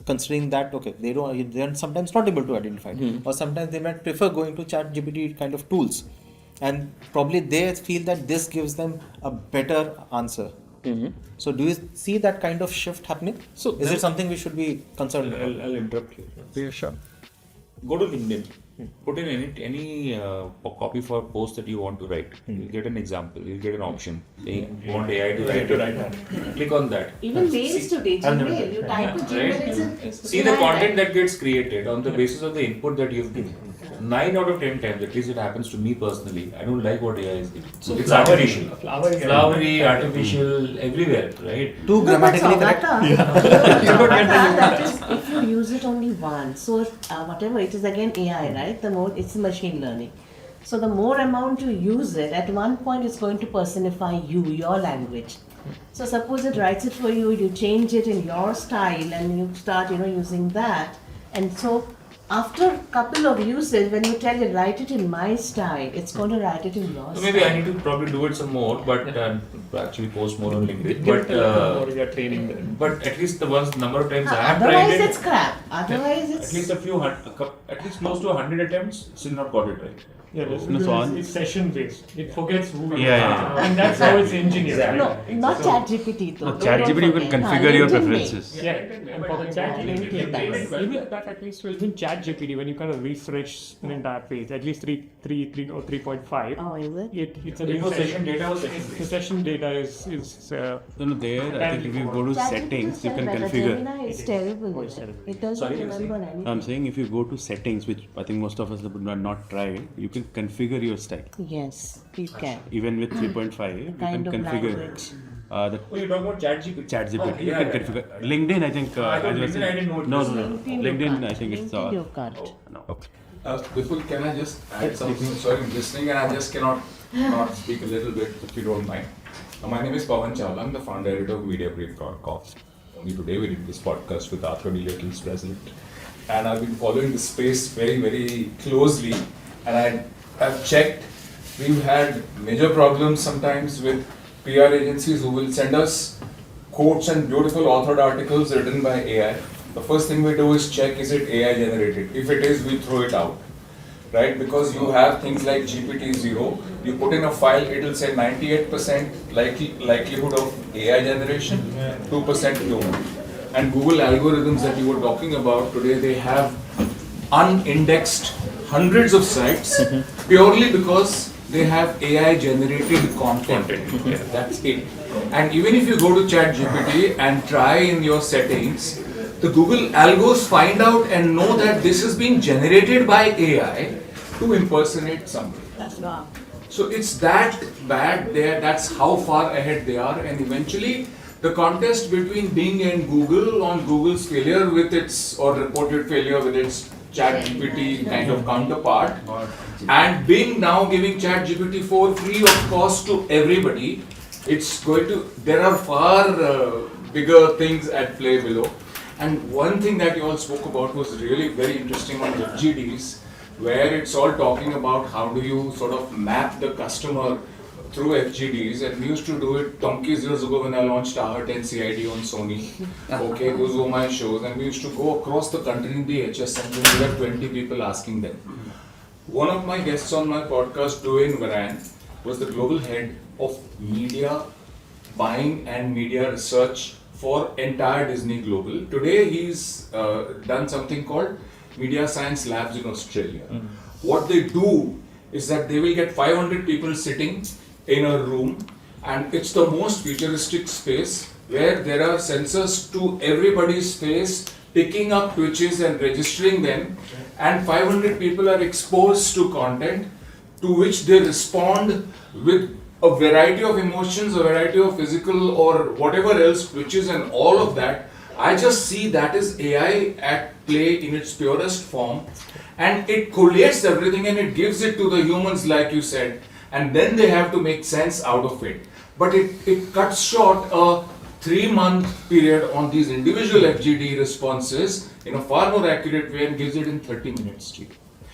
considering that they're sometimes not able to identify it, or sometimes they might prefer going to ChatGPT kind of tools, and probably they feel that this gives them a better answer. So do you see that kind of shift happening? So is it something we should be concerned about? I'll interrupt you. Yeah, sure. Go to LinkedIn. Put in any copy for post that you want to write. You'll get an example. You'll get an option saying you want AI to write it. Click on that. Even mails today, Gmail. You type a Gmail, it's See the content that gets created on the basis of the input that you've given. 9 out of 10 times, at least it happens to me personally, I don't like what AI is giving. So it's artificial. Flowery, artificial, everywhere, right? Too grammatically correct. That is, if you use it only once, so whatever it is, again AI, right? The more it's machine learning. So the more amount you use it, at one point it's going to personify you, your language. So suppose it writes it for you, you change it in your style, and you start, using that, and so after a couple of uses, when you tell it, write it in my style, it's going to write it in your So style. maybe I need to probably do it some more, but actually post more on LinkedIn. But at least the number of times I have tried Otherwise it. it's crap. Otherwise it's... At least close to 100 attempts, still not got it right. Yeah, So it's session based. It forgets who you Yeah. are. And that's how it's engineered. Exactly. No, not ChatGPT though. No, ChatGPT you can configure your preferences. Yeah, and for the ChatGPT, even that at least will be ChatGPT when you kind of refresh an entire page, at least 3 or 3.5. Oh, is it? It's a new session data was The session data is There, I think if you go to settings, you can configure. Gemini is terrible. It doesn't remember anything. I'm saying if you go to settings, which I think most of us have not tried, you can configure your style. Yes, you can. Even with 3.5, you can Kind of configure. language. you're talking about ChatGPT. ChatGPT, you can configure. LinkedIn, I think. I thought LinkedIn, I didn't know it No, was- LinkedIn, I think it's. LinkedIn you can't. No. Vipul, can I just add something? Sorry, I'm listening and I just cannot not speak a little bit if you don't mind. My name is Pawan Chawla. I'm the founder editor of MediaBrief.com. Only today we did this podcast with Arthur Little's president. And I've been following the space very, very closely. And I've checked. We've had major problems sometimes with PR agencies who will send us quotes and beautiful authored articles written by AI. The first thing we do is check, is it AI generated? If it is, we throw it out, right? Because you have things like GPT-0, you put in a file, it will say 98% likelihood of AI generation, 2% human. And Google algorithms that you were talking about today, they have unindexed hundreds of sites purely because they have AI generated content. That's it. And even if you go to ChatGPT and try in your settings, the Google algos find out and know that this is being generated by AI to impersonate somebody. That's wrong. So it's that bad there, that's how far ahead they are, and eventually the contest between Bing and Google on Google's failure with its, or reported failure with its ChatGPT kind of counterpart, and Bing now giving ChatGPT 4 free of cost to everybody, it's going to, there are far bigger things at play below. And one thing that you all spoke about was really very interesting on FGDs, where it's all talking about how do you sort of map the customer through FGDs, and we used to do it donkeys years ago when I launched Ahart and CID on Sony. Okay, those were my shows, and we used to go across the country in the HS, and we had 20 people asking them. One of my guests on my podcast, Dwayne Varan, was the global head of media buying and media research for entire Disney Global. Today, he's done something called Media Science Labs in Australia. What they do is that they will get 500 people sitting in a room, and it's the most futuristic space where there are sensors to everybody's face, picking up twitches and registering them, and 500 people are exposed to content to which they respond with a variety of emotions, a variety of physical or whatever else twitches and all of that. I just see that is AI at play in its purest form, and it collates everything and it gives it to the humans, like you said, and then they have to make sense out of it. But it cuts short a 3-month period on these individual FGD responses in a far more accurate way and gives it in 30 minutes.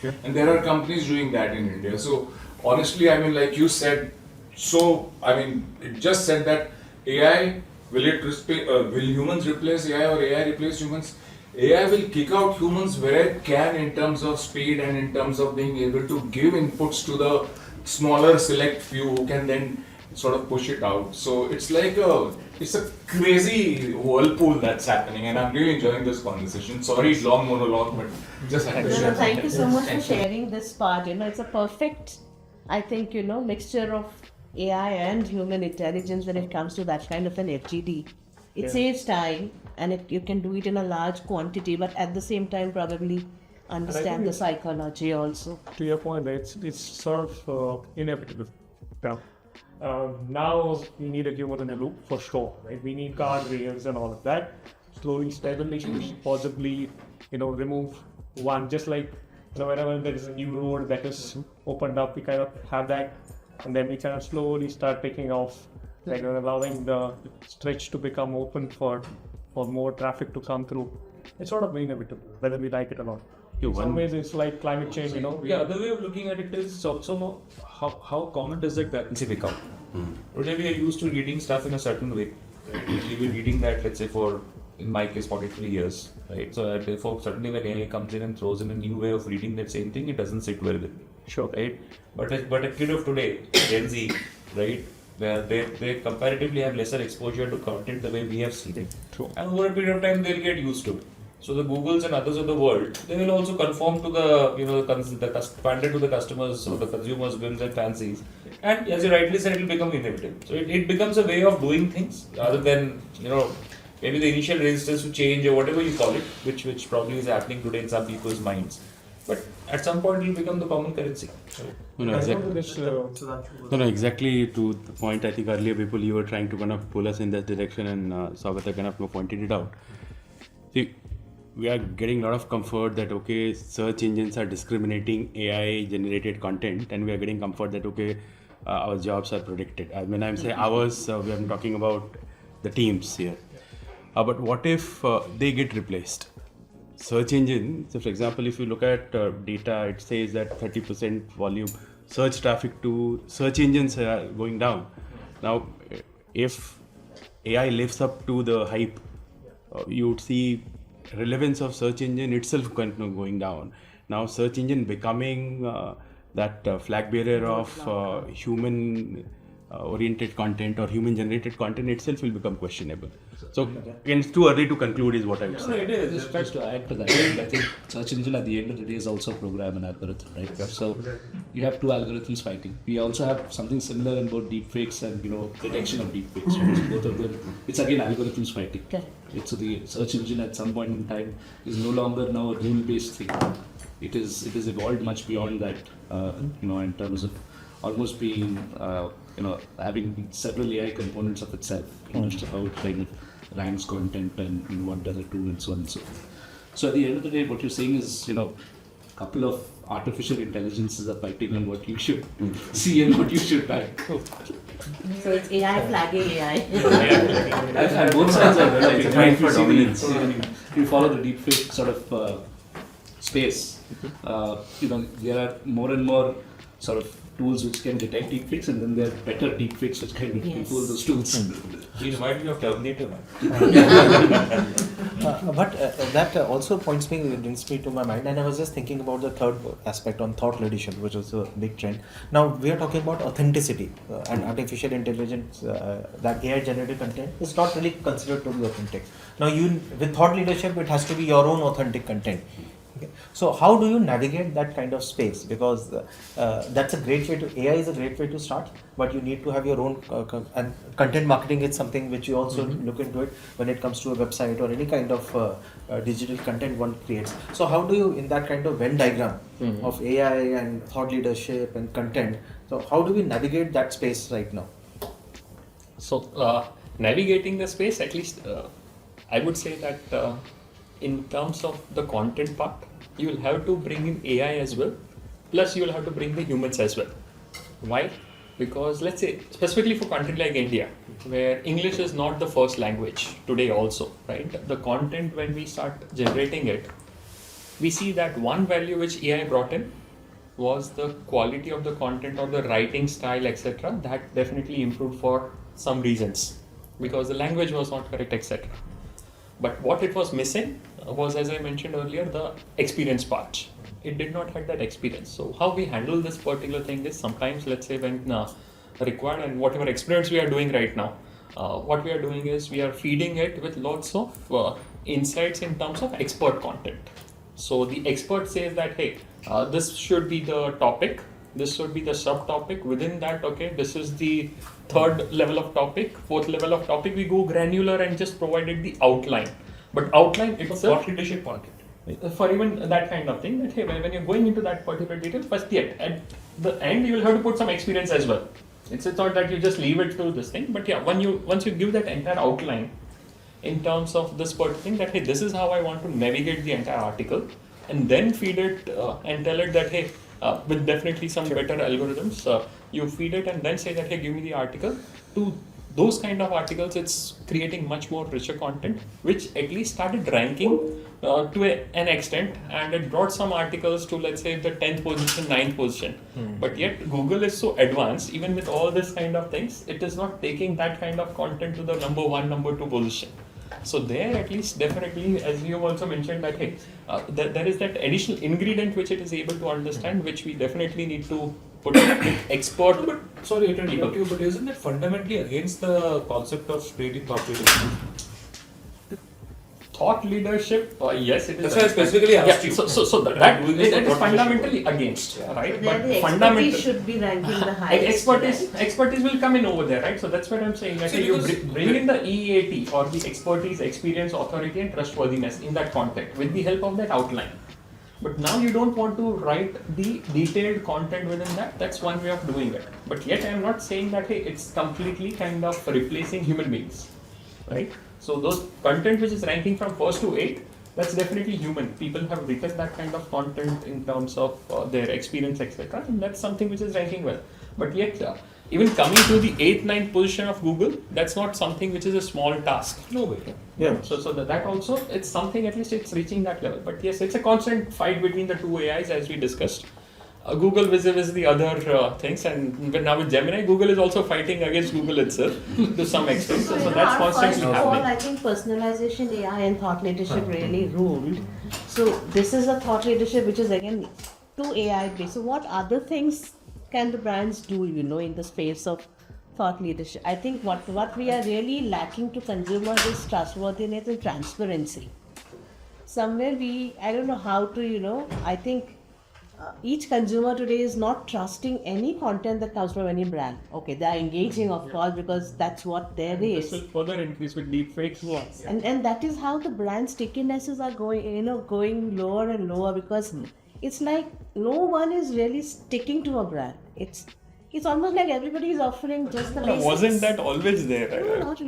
And there are companies doing that in India. So honestly, I mean, like you said, it just said that AI, will humans replace AI or AI replace humans? AI will kick out humans where it can in terms of speed and in terms of being able to give inputs to the smaller select few who can then sort of push it out. So it's like it's a crazy whirlpool that's happening, and I'm really enjoying this conversation. Sorry, long monologue, but just had to share. Thank you so much for sharing this part. It's a perfect, I think, mixture of AI and human intelligence when it comes to that kind of an FGD. It saves time, and you can do it in a large quantity, but at the same time probably understand the psychology also. To your point, it's sort of inevitable. Now we need a human in the loop for sure, right? We need guardrails and all of that. Slowly, steadily, possibly, remove one. Just like whenever there is a new road that is opened up, we kind of have that, and then we kind of slowly start taking off, allowing the stretch to become open for more traffic to come through. It's sort of inevitable, whether we like it or not. In some ways, it's like climate change, Yeah, the way of looking at it is also how common does that vacancy become? Today we are used to reading stuff in a certain way. We've been reading that, let's say, for, in my case, 43 years, right? So therefore, certainly when AI comes in and throws in a new way of reading that same thing, it doesn't sit well with me. Sure. Right? But a kid of today, Gen Z, right, where they comparatively have lesser exposure to content the way we have seen it. True. And over a period of time, they'll get used to it. So the Googles and others of the world, they will also conform to the pander to the customers or the consumers' whims and fancies. And as you rightly said, it will become inevitable. So it becomes a way of doing things rather than, maybe the initial resistance to change or whatever you call it, which probably is happening today in some people's minds. But at some point, it will become the common currency. Exactly to the point. I think earlier you were trying to kind of pull us in that direction, and Saugata kind of pointed it out. See, we are getting a lot of comfort that search engines are discriminating AI generated content, and we are getting comfort that our jobs are predicted. When I'm saying ours, I'm talking about the teams here. But what if they get replaced? Search engine, so for example, if you look at data, it says that 30% volume search traffic to search engines are going down. Now, if AI lives up to the hype, you would see relevance of search engine itself going down. Now search engine becoming that flag bearer of human oriented content or human generated content itself will become questionable. So it's too early to conclude is what I would say. It is. Just to add to that, I think search engine at the end of the day is also a program and algorithm, right? So you have two algorithms fighting. We also have something similar in both deepfakes and detection of deepfakes. Both of them, it's again algorithms fighting. So the search engine at some point in time is no longer now a rule-based thing. It is evolved much beyond that. In terms of almost being having several AI components of itself, just how it ranks content and what does it do and so on and so forth. So at the end of the day, what you're saying is, a couple of artificial intelligences are fighting on what you should see and what you should buy. So it's AI flagging AI. And both sides are developing. If you follow the deepfake sort of space, there are more and more sort of tools which can detect deepfakes, and then there are better deepfakes which can people those tools. You remind me of Terminator, man. But that also brings me to my mind, and I was just thinking about the third aspect on thought leadership, which is a big trend. Now we are talking about authenticity and artificial intelligence. That AI generated content is not really considered to be authentic. Now with thought leadership, it has to be your own authentic content. Okay. So how do you navigate that kind of space? Because that's a great way AI is a great way to start, but you need to have your own and content marketing is something which you also look into it when it comes to a website or any kind of digital content one creates. So how do you, in that kind of Venn diagram of AI and thought leadership and content, so how do we navigate that space right now? So navigating the space, at least I would say that in terms of the content part, you will have to bring in AI as well, plus you will have to bring the humans as well. Why? Because let's say specifically for country like India, where English is not the first language today also, right? The content, when we start generating it, we see that one value which AI brought in was the quality of the content or the writing style, etc. That definitely improved for some reasons, because the language was not correct, etc. But what it was missing was, as I mentioned earlier, the experience part. It did not have that experience. So how we handle this particular thing is sometimes, let's say when required, and whatever experiments we are doing right now, what we are doing is we are feeding it with lots of insights in terms of expert content. So the expert says that, hey, this should be the topic, this should be the subtopic. Within that, okay, this is the third level of topic, fourth level of topic. We go granular and just provided the outline. But outline itself, Thought leadership content. for even that kind of thing, that hey, when you're going into that particular detail, first yet at the end you will have to put some experience as well. It's not that you just leave it to this thing, but yeah, once you give that entire outline in terms of this particular thing, that hey, this is how I want to navigate the entire article, and then feed it and tell it that hey, with definitely some better algorithms, you feed it and then say that hey, give me the article. To those kind of articles, it's creating much more richer content, which at least started ranking to an extent, and it brought some articles to, let's say, the 10th position, 9th position. But yet Google is so advanced, even with all this kind of things, it is not taking that kind of content to the number 1, number 2 position. So there, at least definitely, as you also mentioned, that hey, there is that additional ingredient which it is able to understand, which we definitely need to put with expert. But sorry to interrupt you, but isn't it fundamentally against the concept of creating thought leadership? Thought leadership, yes, it is. That's why I specifically asked you. So that is fundamentally against, right? But the fundamental expertise should be ranking the highest. expertise will come in over there, right? So that's what I'm saying. That you bring in the EAT or the expertise, experience, authority, and trustworthiness in that content with the help of that outline. But now you don't want to write the detailed content within that. That's one way of doing it. But yet I'm not saying that hey, it's completely kind of replacing human beings, right? So those content which is ranking from 1st to 8th, that's definitely human. People have written that kind of content in terms of their experience, etc. And that's something which is ranking well. But yet, even coming to the 8th, 9th position of Google, that's not something which is a small task. No way. Yeah. So that also, it's something, at least it's reaching that level. But yes, it's a constant fight between the two AIs, as we discussed. Google vis-a-vis the other things, and now with Gemini, Google is also fighting against Google itself to some extent. So that's constantly happening. First of all, happening. I think personalization AI and thought leadership really ruled. So this is a thought leadership which is again too AI based. So what other things can the brands do, in the space of thought leadership? I think what we are really lacking to consumers is trustworthiness and transparency. Somewhere I don't know how to, I think each consumer today is not trusting any content that comes from any brand. Okay, they are engaging, of course, because that's what there is. This will further increase with deepfakes. Yes, and that is how the brand stickinesses are going lower and lower, because it's like no one is really sticking to a brand. It's almost like everybody is offering just the basics. Wasn't that always there? No, not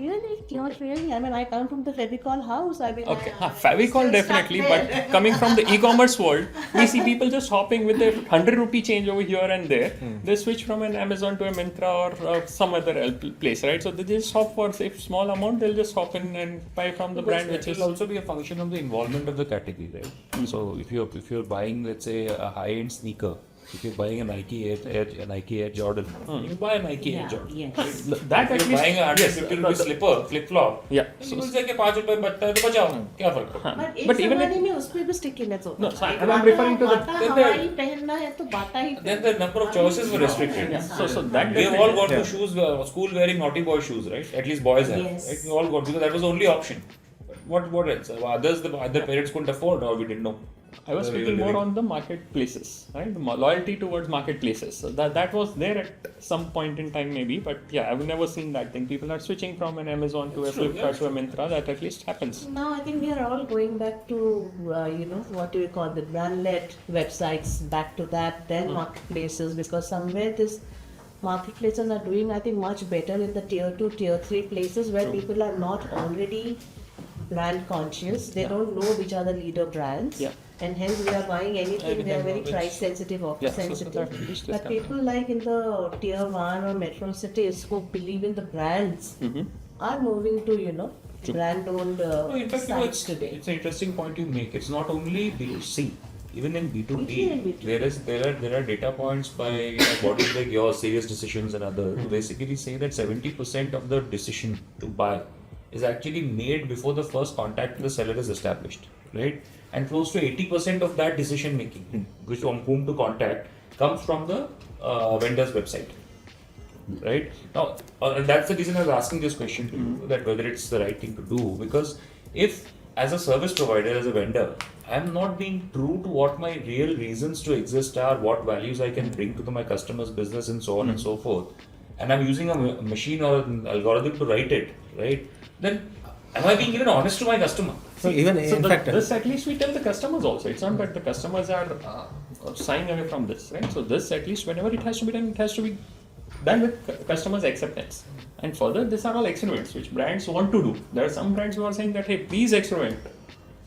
really. I mean, I come from the Fevicol house. I mean, Okay, Fevicol definitely, but coming from the e-commerce world, we see people just hopping with a 100 rupee change over here and there. They switch from an Amazon to a Myntra or some other place, right? So they just hop for say small amount. They'll just hop in and buy from the brand, which will also be a function of the involvement of the category, right? So if you're buying, let's say, a high-end sneaker, If you're buying a Nike Air Jordan, you buy a Nike Air Jordan. Yes. That at least buying a 150 rupees slipper, flip flop. Yeah. So it's like ₹5 बचता है तो बचाओ ना, क्या फर्क पड़ता? But even में उस पे भी स्टिकिंग है तो. No, so I'm referring to the. हवाई पहनना है तो बाटा ही. Then the number of choices were restricted. So that we have all got to shoes, school wearing naughty boy shoes, right? At least boys have. Yes. Right? We all got because that was the only option. What else? Others, the other parents couldn't afford, or we didn't know. I was speaking more on the marketplaces, right? The loyalty towards marketplaces. So that was there at some point in time, maybe. But yeah, I've never seen that thing. People are switching from an Amazon to a Flipkart to a Myntra. That at least happens. Now I think we are all going back to what do we call the brand-led websites. Back to that, then marketplaces, because somewhere this marketplaces are doing, I think, much better in the tier 2, tier 3 places where people are not already brand conscious. They don't know which are the leader brands. Yeah. And hence we are buying anything, we are very price sensitive, offer sensitive. But people like in the tier 1 or metro cities who believe in the brands are moving to, brand owned In fact, sites today. it's an interesting point you make. It's not only B2C. Even in B2B, Even in B2B. there are data points by bodies like yours, Serious Decisions and others, who basically say that 70% of the decision to buy is actually made before the first contact with the seller is established, right? And close to 80% of that decision making, which on whom to contact, comes from the vendor's website, right? Now, and that's the reason I was asking this question to you, that whether it's the right thing to do, because if as a service provider, as a vendor, I'm not being true to what my real reasons to exist are, what values I can bring to my customer's business and so on and so forth, and I'm using a machine or an algorithm to write it, right? Then am I being even honest to my customer? So even in fact, this at least we tell the customers also. It's not that the customers are shying away from this, right? So this at least whenever it has to be done, it has to be done with customers' acceptance. And further, these are all experiments which brands want to do. There are some brands who are saying that, hey, please experiment.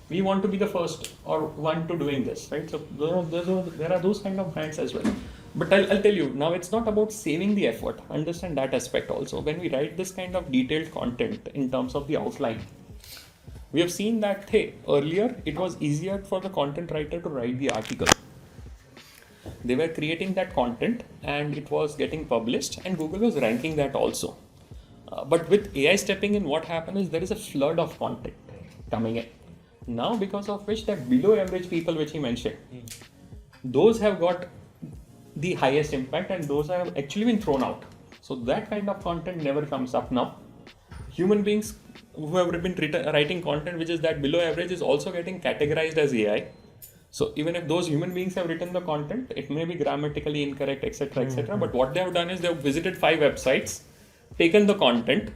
We want to be the first or one to doing this, right? So there are those kind of brands as well. But I'll tell you, now it's not about saving the effort. Understand that aspect also. When we write this kind of detailed content in terms of the outline, we have seen that, hey, earlier it was easier for the content writer to write the article. They were creating that content and it was getting published and Google was ranking that also. But with AI stepping in, what happened is there is a flood of content coming in. Now, because of which that below average people which he mentioned, those have got the highest impact and those have actually been thrown out. So that kind of content never comes up now. Human beings who have been writing content which is that below average is also getting categorized as AI. So even if those human beings have written the content, it may be grammatically incorrect, etc., etc. But what they have done is they have visited 5 websites, taken the content,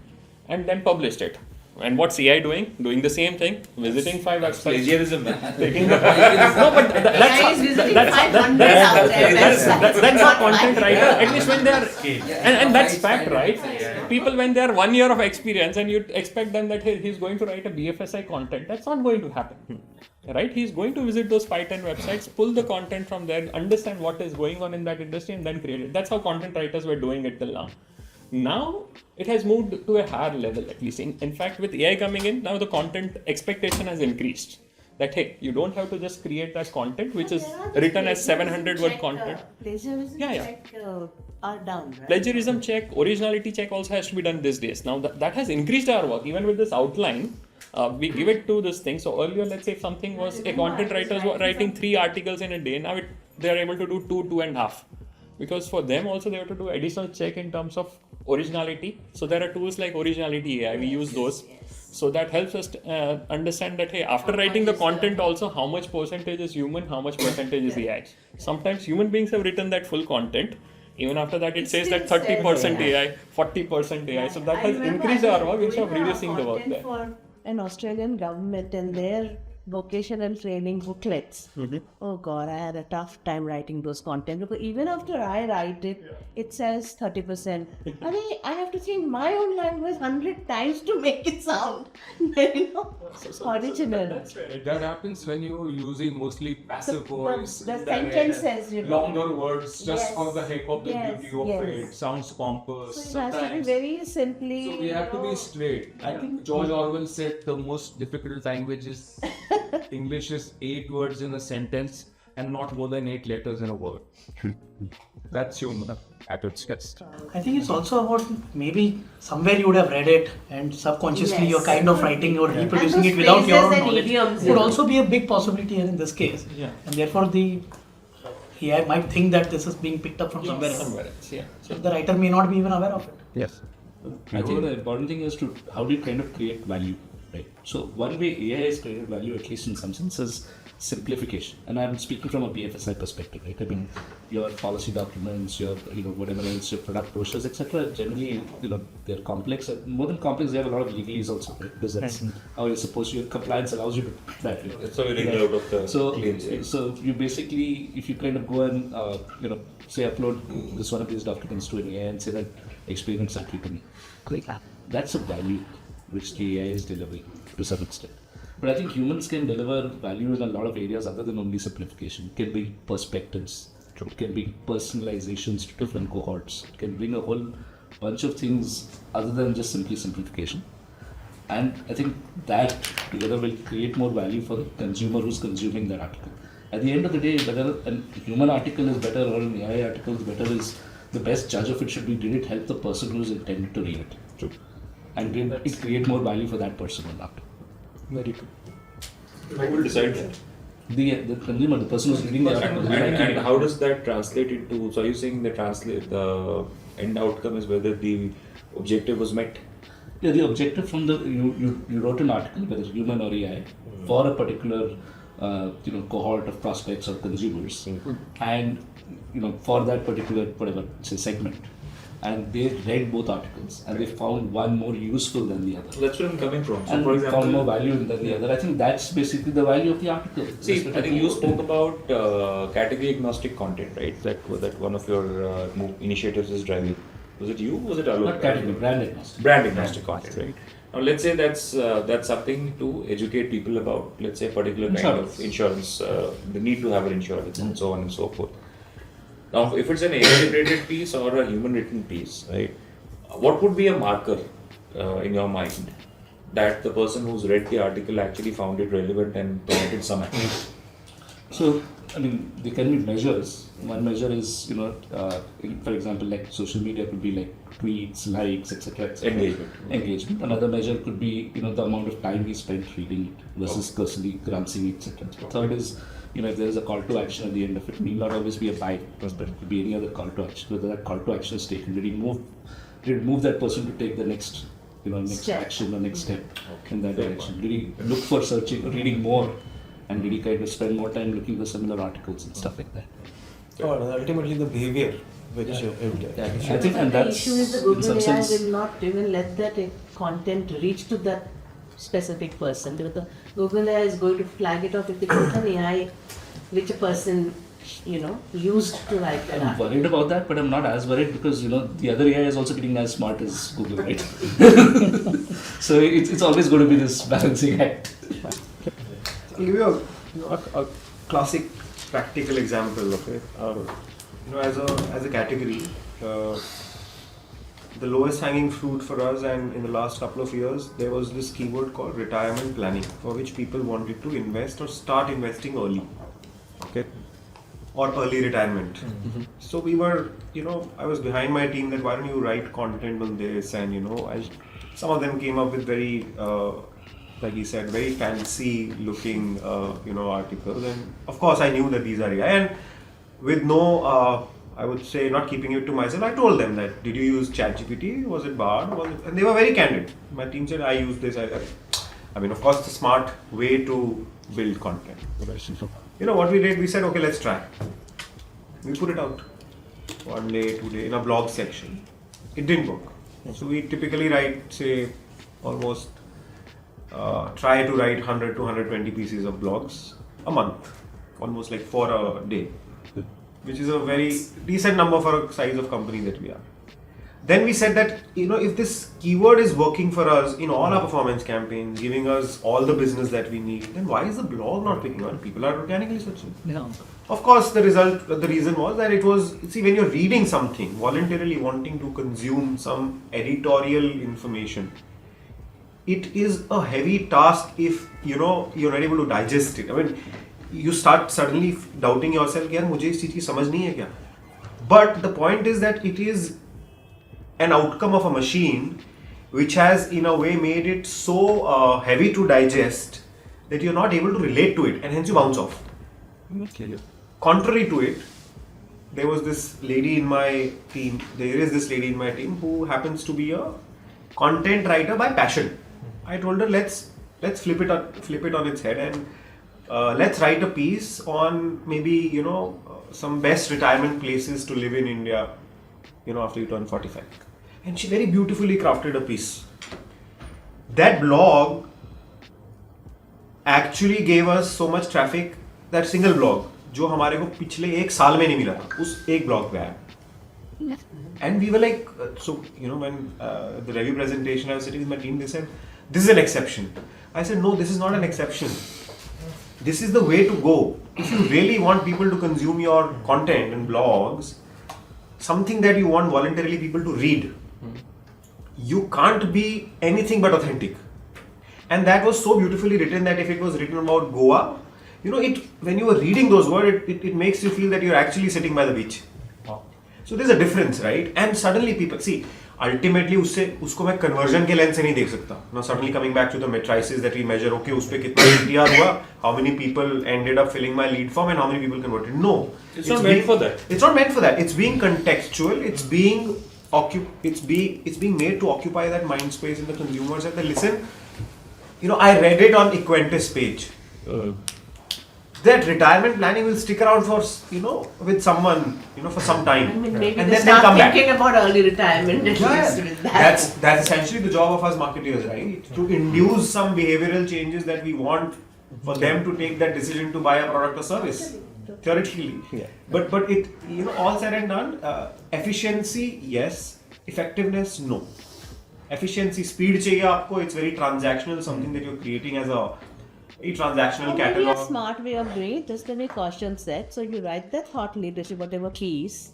and then published it. And what's AI doing? Doing the same thing, visiting 5 websites. Plagiarism. Taking the no, but that's a content writer. At least when they are, and that's fact, right? People when they are 1 year of experience and you expect them that hey, he's going to write a BFSI content, that's not going to happen. Right? He's going to visit those 5-10 websites, pull the content from there, understand what is going on in that industry, and then create it. That's how content writers were doing it till now. Now it has moved to a higher level, at least. In fact, with AI coming in, now the content expectation has increased. That hey, you don't have to just create that content which is written as 700 word content. Plagiarism check are down, right? Plagiarism check, originality check also has to be done these days. Now that has increased our work. Even with this outline, we give it to this thing. So earlier, let's say if something was a content writers were writing 3 articles in a day, now they are able to do 2.5. Because for them also they have to do additional check in terms of originality. So there are tools like Originality AI, we use those. So that helps us understand that hey, after writing the content also, how much percentage is human, how much percentage is AI. Sometimes human beings have written that full content. Even after that it says that 30% AI, 40% AI. So that has increased our work instead of reducing the work there. For an Australian government and their vocational training booklets. Oh God, I had a tough time writing those content because even after I write it, it says 30%. I mean, I have to change my own language 100 times to make it sound, original. That happens when you're using mostly passive voice. The sentences, longer words just for the heck of the beauty of it. Sounds pompous. So it has to be very simply. So we have to be straight. I think George Orwell said the most difficult language is English is 8 words in a sentence and not more than 8 letters in a word. That's human at its best. I think it's also about maybe somewhere you would have read it and subconsciously you're kind of writing or reproducing it without your own knowledge. Could also be a big possibility here in this case. And therefore the AI might think that this is being picked up from somewhere else. So the writer may not be even aware of it. Yes. I think the important thing is to how do you kind of create value, right? So one way AI has created value, at least in some sense, is simplification. And I'm speaking from a BFSI perspective, right? I mean, your policy documents, your whatever else, your product brochures, etc. Generally, they're complex. More than complex, they have a lot of legalese also, right? Because that's how you're supposed to. Your compliance allows you to do that. Right? That's how you wriggle out of the claims. So you basically, if you kind of go and say upload this one of these documents to an AI and say that experience that to me, that's a value which the AI is delivering to some extent. But I think humans can deliver value in a lot of areas other than only simplification. It can be perspectives, it can be personalizations to different cohorts, it can bring a whole bunch of things other than just simply simplification. And I think that together will create more value for the consumer who's consuming that article. At the end of the day, whether a human article is better or an AI article is better, is the best judge of it should be, did it help the person who's intended to read it? True. And did it create more value for that person or not? Very good. Who will decide that? The consumer, the person who's reading the article. And how does that translate into, so are you saying the end outcome is whether the objective was met? Yeah, the objective from you wrote an article, whether human or AI, for a particular cohort of prospects or consumers, and for that particular segment, and they read both articles and they found one more useful than the other. That's where I'm coming from. So and for example, found more value than the other. I think that's basically the value of the article. See, I think you spoke about category agnostic content, right? That one of your initiatives is driving. Was it you? Was it Alok? Not category, brand agnostic. Brand agnostic content, right? Now let's say that's something to educate people about. Let's say a particular kind of insurance, the need to have an insurance, and so on and so forth. Now, if it's an AI-generated piece or a human-written piece, right? What would be a marker in your mind that the person who's read the article actually found it relevant and promoted some action? So, I mean, there can be measures. One measure is, for example, like social media could be like tweets, likes, etc. Engagement. Another measure could be, the amount of time we spent reading it versus cursing, glancing, etc. Third is, if there is a call to action at the end of it, it need not always be a buy, but it could be any other call to action. Whether that call to action is taken, did it move that person to take the next, next action or next step in that direction? Did he look for searching, reading more, and did he kind of spend more time looking for similar articles and stuff like that? Or ultimately the behavior which I think, and the that's issue is the Google AI will not even let that content reach to that specific person, because the Google AI is going to flag it off if they put an AI which a person used to write that. I'm worried about that, but I'm not as worried because the other AI is also getting as smart as Google, right? So it's always going to be this balancing act. I'll give you a classic practical example of it. As a category, the lowest hanging fruit for us, and in the last couple of years, there was this keyword called retirement planning, for which people wanted to invest or start investing early, or early retirement. So we were, I was behind my team that why don't you write content on this, and some of them came up with very, like he said, very fancy looking, articles, and of course I knew that these are AI, and with no, I would say, not keeping it to myself, I told them that, did you use ChatGPT? Was it Bard? And they were very candid. My team said, I used this. I mean, of course, it's a smart way to build content. What we did, we said, okay, let's try. We put it out 1 day, 2 days in a blog section. It didn't work. So we typically write, say, almost try to write 100 to 120 pieces of blogs a month, almost like 4 a day, which is a very decent number for a size of company that we are. Then we said that, if this keyword is working for us in all our performance campaigns, giving us all the business that we need, then why is the blog not picking up? People are organically searching. Yeah. Of course, the reason was that it was, when you're reading something, voluntarily wanting to consume some editorial information, it is a heavy task if, you're not able to digest it. I mean, you start suddenly doubting yourself, यार मुझे इस चीज की समझ नहीं है क्या? But the point is that it is an outcome of a machine which has in a way made it so heavy to digest that you're not able to relate to it, and hence you bounce off. Contrary to it, there is this lady in my team who happens to be a content writer by passion. I told her, let's flip it on its head, and let's write a piece on maybe some best retirement places to live in India after you turn 45. And she very beautifully crafted a piece. That blog actually gave us so much traffic, that single blog जो हमारे को पिछले 1 साल में नहीं मिला था, उस एक blog पे आया. And we were like, when the review presentation, I was sitting with my team, they said, this is an exception. I said, no, this is not an exception. This is the way to go. If you really want people to consume your content and blogs, something that you want voluntarily people to read, you can't be anything but authentic. And that was so beautifully written that if it was written about Goa, when you were reading those words, it makes you feel that you're actually sitting by the beach. So there's a difference, right? And suddenly people see, ultimately उसको मैं conversion के lens से नहीं देख सकता. Now suddenly coming back to the matrices that we measure, okay, उस पे कितना CTR हुआ, how many people ended up filling my lead form and how many people converted. No, it's not meant for that. It's not meant for that. It's being contextual. It's being made to occupy that mind space in the consumers, and they listen. I read it on Equentis page. That retirement planning will stick around for with someone for some time. I mean, maybe and they then start come back. thinking about early retirement at least with that. That's essentially the job of us marketers, right? To induce some behavioral changes that we want for them to take that decision to buy a product or service. Theoretically, but it all said and done, efficiency yes, effectiveness no. Efficiency, speed चाहिए आपको. It's very transactional, something that you're creating as a transactional catalog. Maybe a smart way of doing it, just to make caution set. So you write that thought leadership, whatever piece.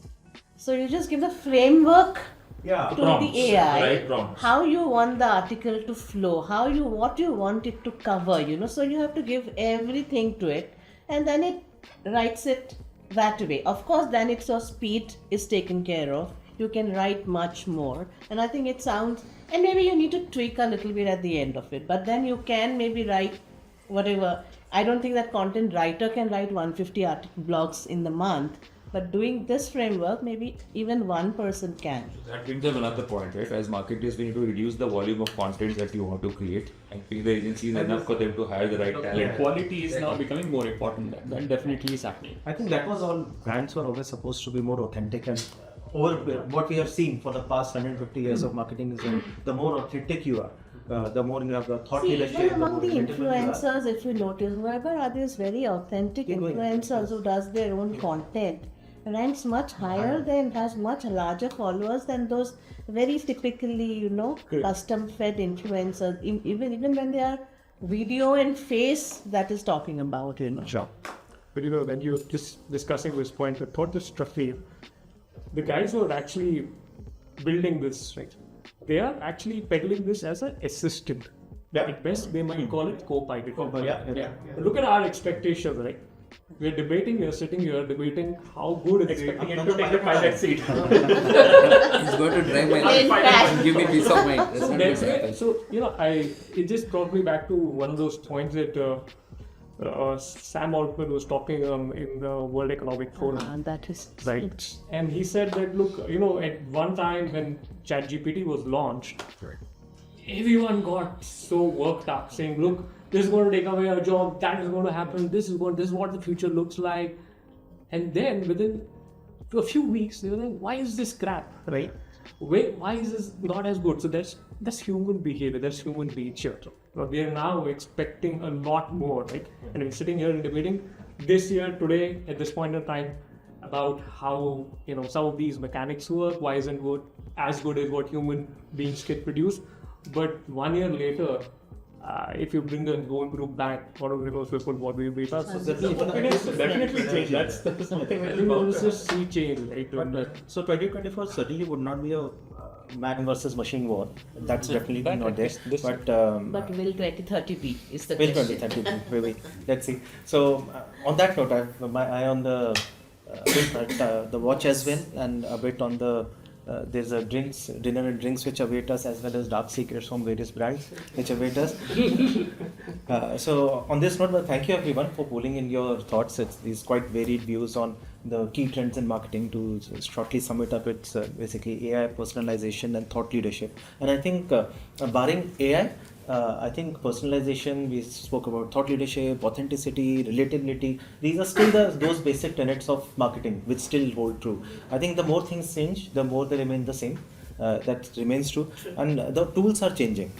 So you just give the framework to the AI, right, how you want the article to flow, what you want it to cover. So you have to give everything to it, and then it writes it that way. Of course, then it's your speed is taken care of. You can write much more, and I think it sounds. And maybe you need to tweak a little bit at the end of it, but then you can maybe write whatever. I don't think that content writer can write 150 blogs in the month, but doing this framework, maybe even one person can. That brings up another point, right? As marketers, we need to reduce the volume of content that you want to create and pay the agencies enough for them to hire the right talent. Quality is now becoming more important. That definitely is happening. I think that was all. Brands were always supposed to be more authentic, and what we have seen for the past 150 years of marketing is that the more authentic you are, the more you have the thought leadership. Even among the influencers, if you notice, whoever are these very authentic influencers who does their own content ranks much higher than, has much larger followers than those very typically, custom fed influencers, even when they are video and face that is talking about, Sure. But when you're just discussing this point, the thought is struck me. The guys who are actually building this, right? They are actually peddling this as an assistant. At best, they might call it co-pilot. Look at our expectations, right? We're sitting here debating how good it's expecting it to take the pilot seat. He's going to drive my life and give me peace of mind. It just brought me back to one of those points that Sam Altman was talking in the World Economic Forum. That is right. And he said that, look, at one time when ChatGPT was launched, everyone got so worked up saying, look, this is going to take away our job, that is going to happen, this is what the future looks like. And then within a few weeks, they were like, why is this crap, right? Why is this not as good? So that's human behavior, that's human nature. But we are now expecting a lot more, right? And we're sitting here and debating this year, today, at this point in time, about how some of these mechanics work, why isn't it as good as what human beings can produce. But 1 year later, if you bring the whole group back, what are those people, what will be fast? So definitely change. That's something very just see change, right? So 2024 certainly would not be a man versus machine war. That's definitely not there. But will 2030 be? Is the will question. 2030 be? Maybe. Let's see. So on that note, I have my eye on the the watch as well, and a bit on the there's a dinner and drinks which await us, as well as dark secrets from various brands which await us. So on this note, well, thank you everyone for pulling in your thoughts. It's these quite varied views on the key trends in marketing. To shortly sum it up, it's basically AI, personalization, and thought leadership. And I think barring AI, I think personalization, we spoke about thought leadership, authenticity, relatability. These are still those basic tenets of marketing which still hold true. I think the more things change, the more they remain the same. That remains true. And the tools are changing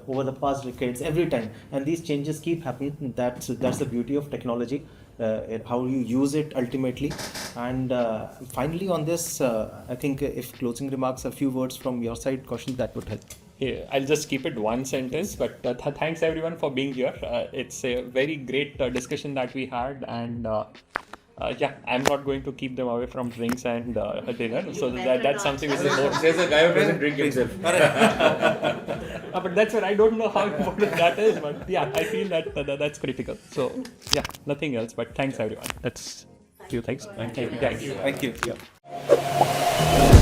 over the past decades, every time. And these changes keep happening. That's the beauty of technology, how you use it ultimately. And finally on this, I think if closing remarks, a few words from your side, Kaushal, that would help. Yeah, I'll just keep it one sentence, but thanks everyone for being here. It's a very great discussion that we had, and I'm not going to keep them away from drinks and dinner. So that's something which is more. There's a guy who doesn't drink himself. But that's what I don't know how important that is, but yeah, I feel that that's critical. So yeah, nothing else, but thanks everyone. That's few things. Thank you. Thank you. Thank you. Yeah.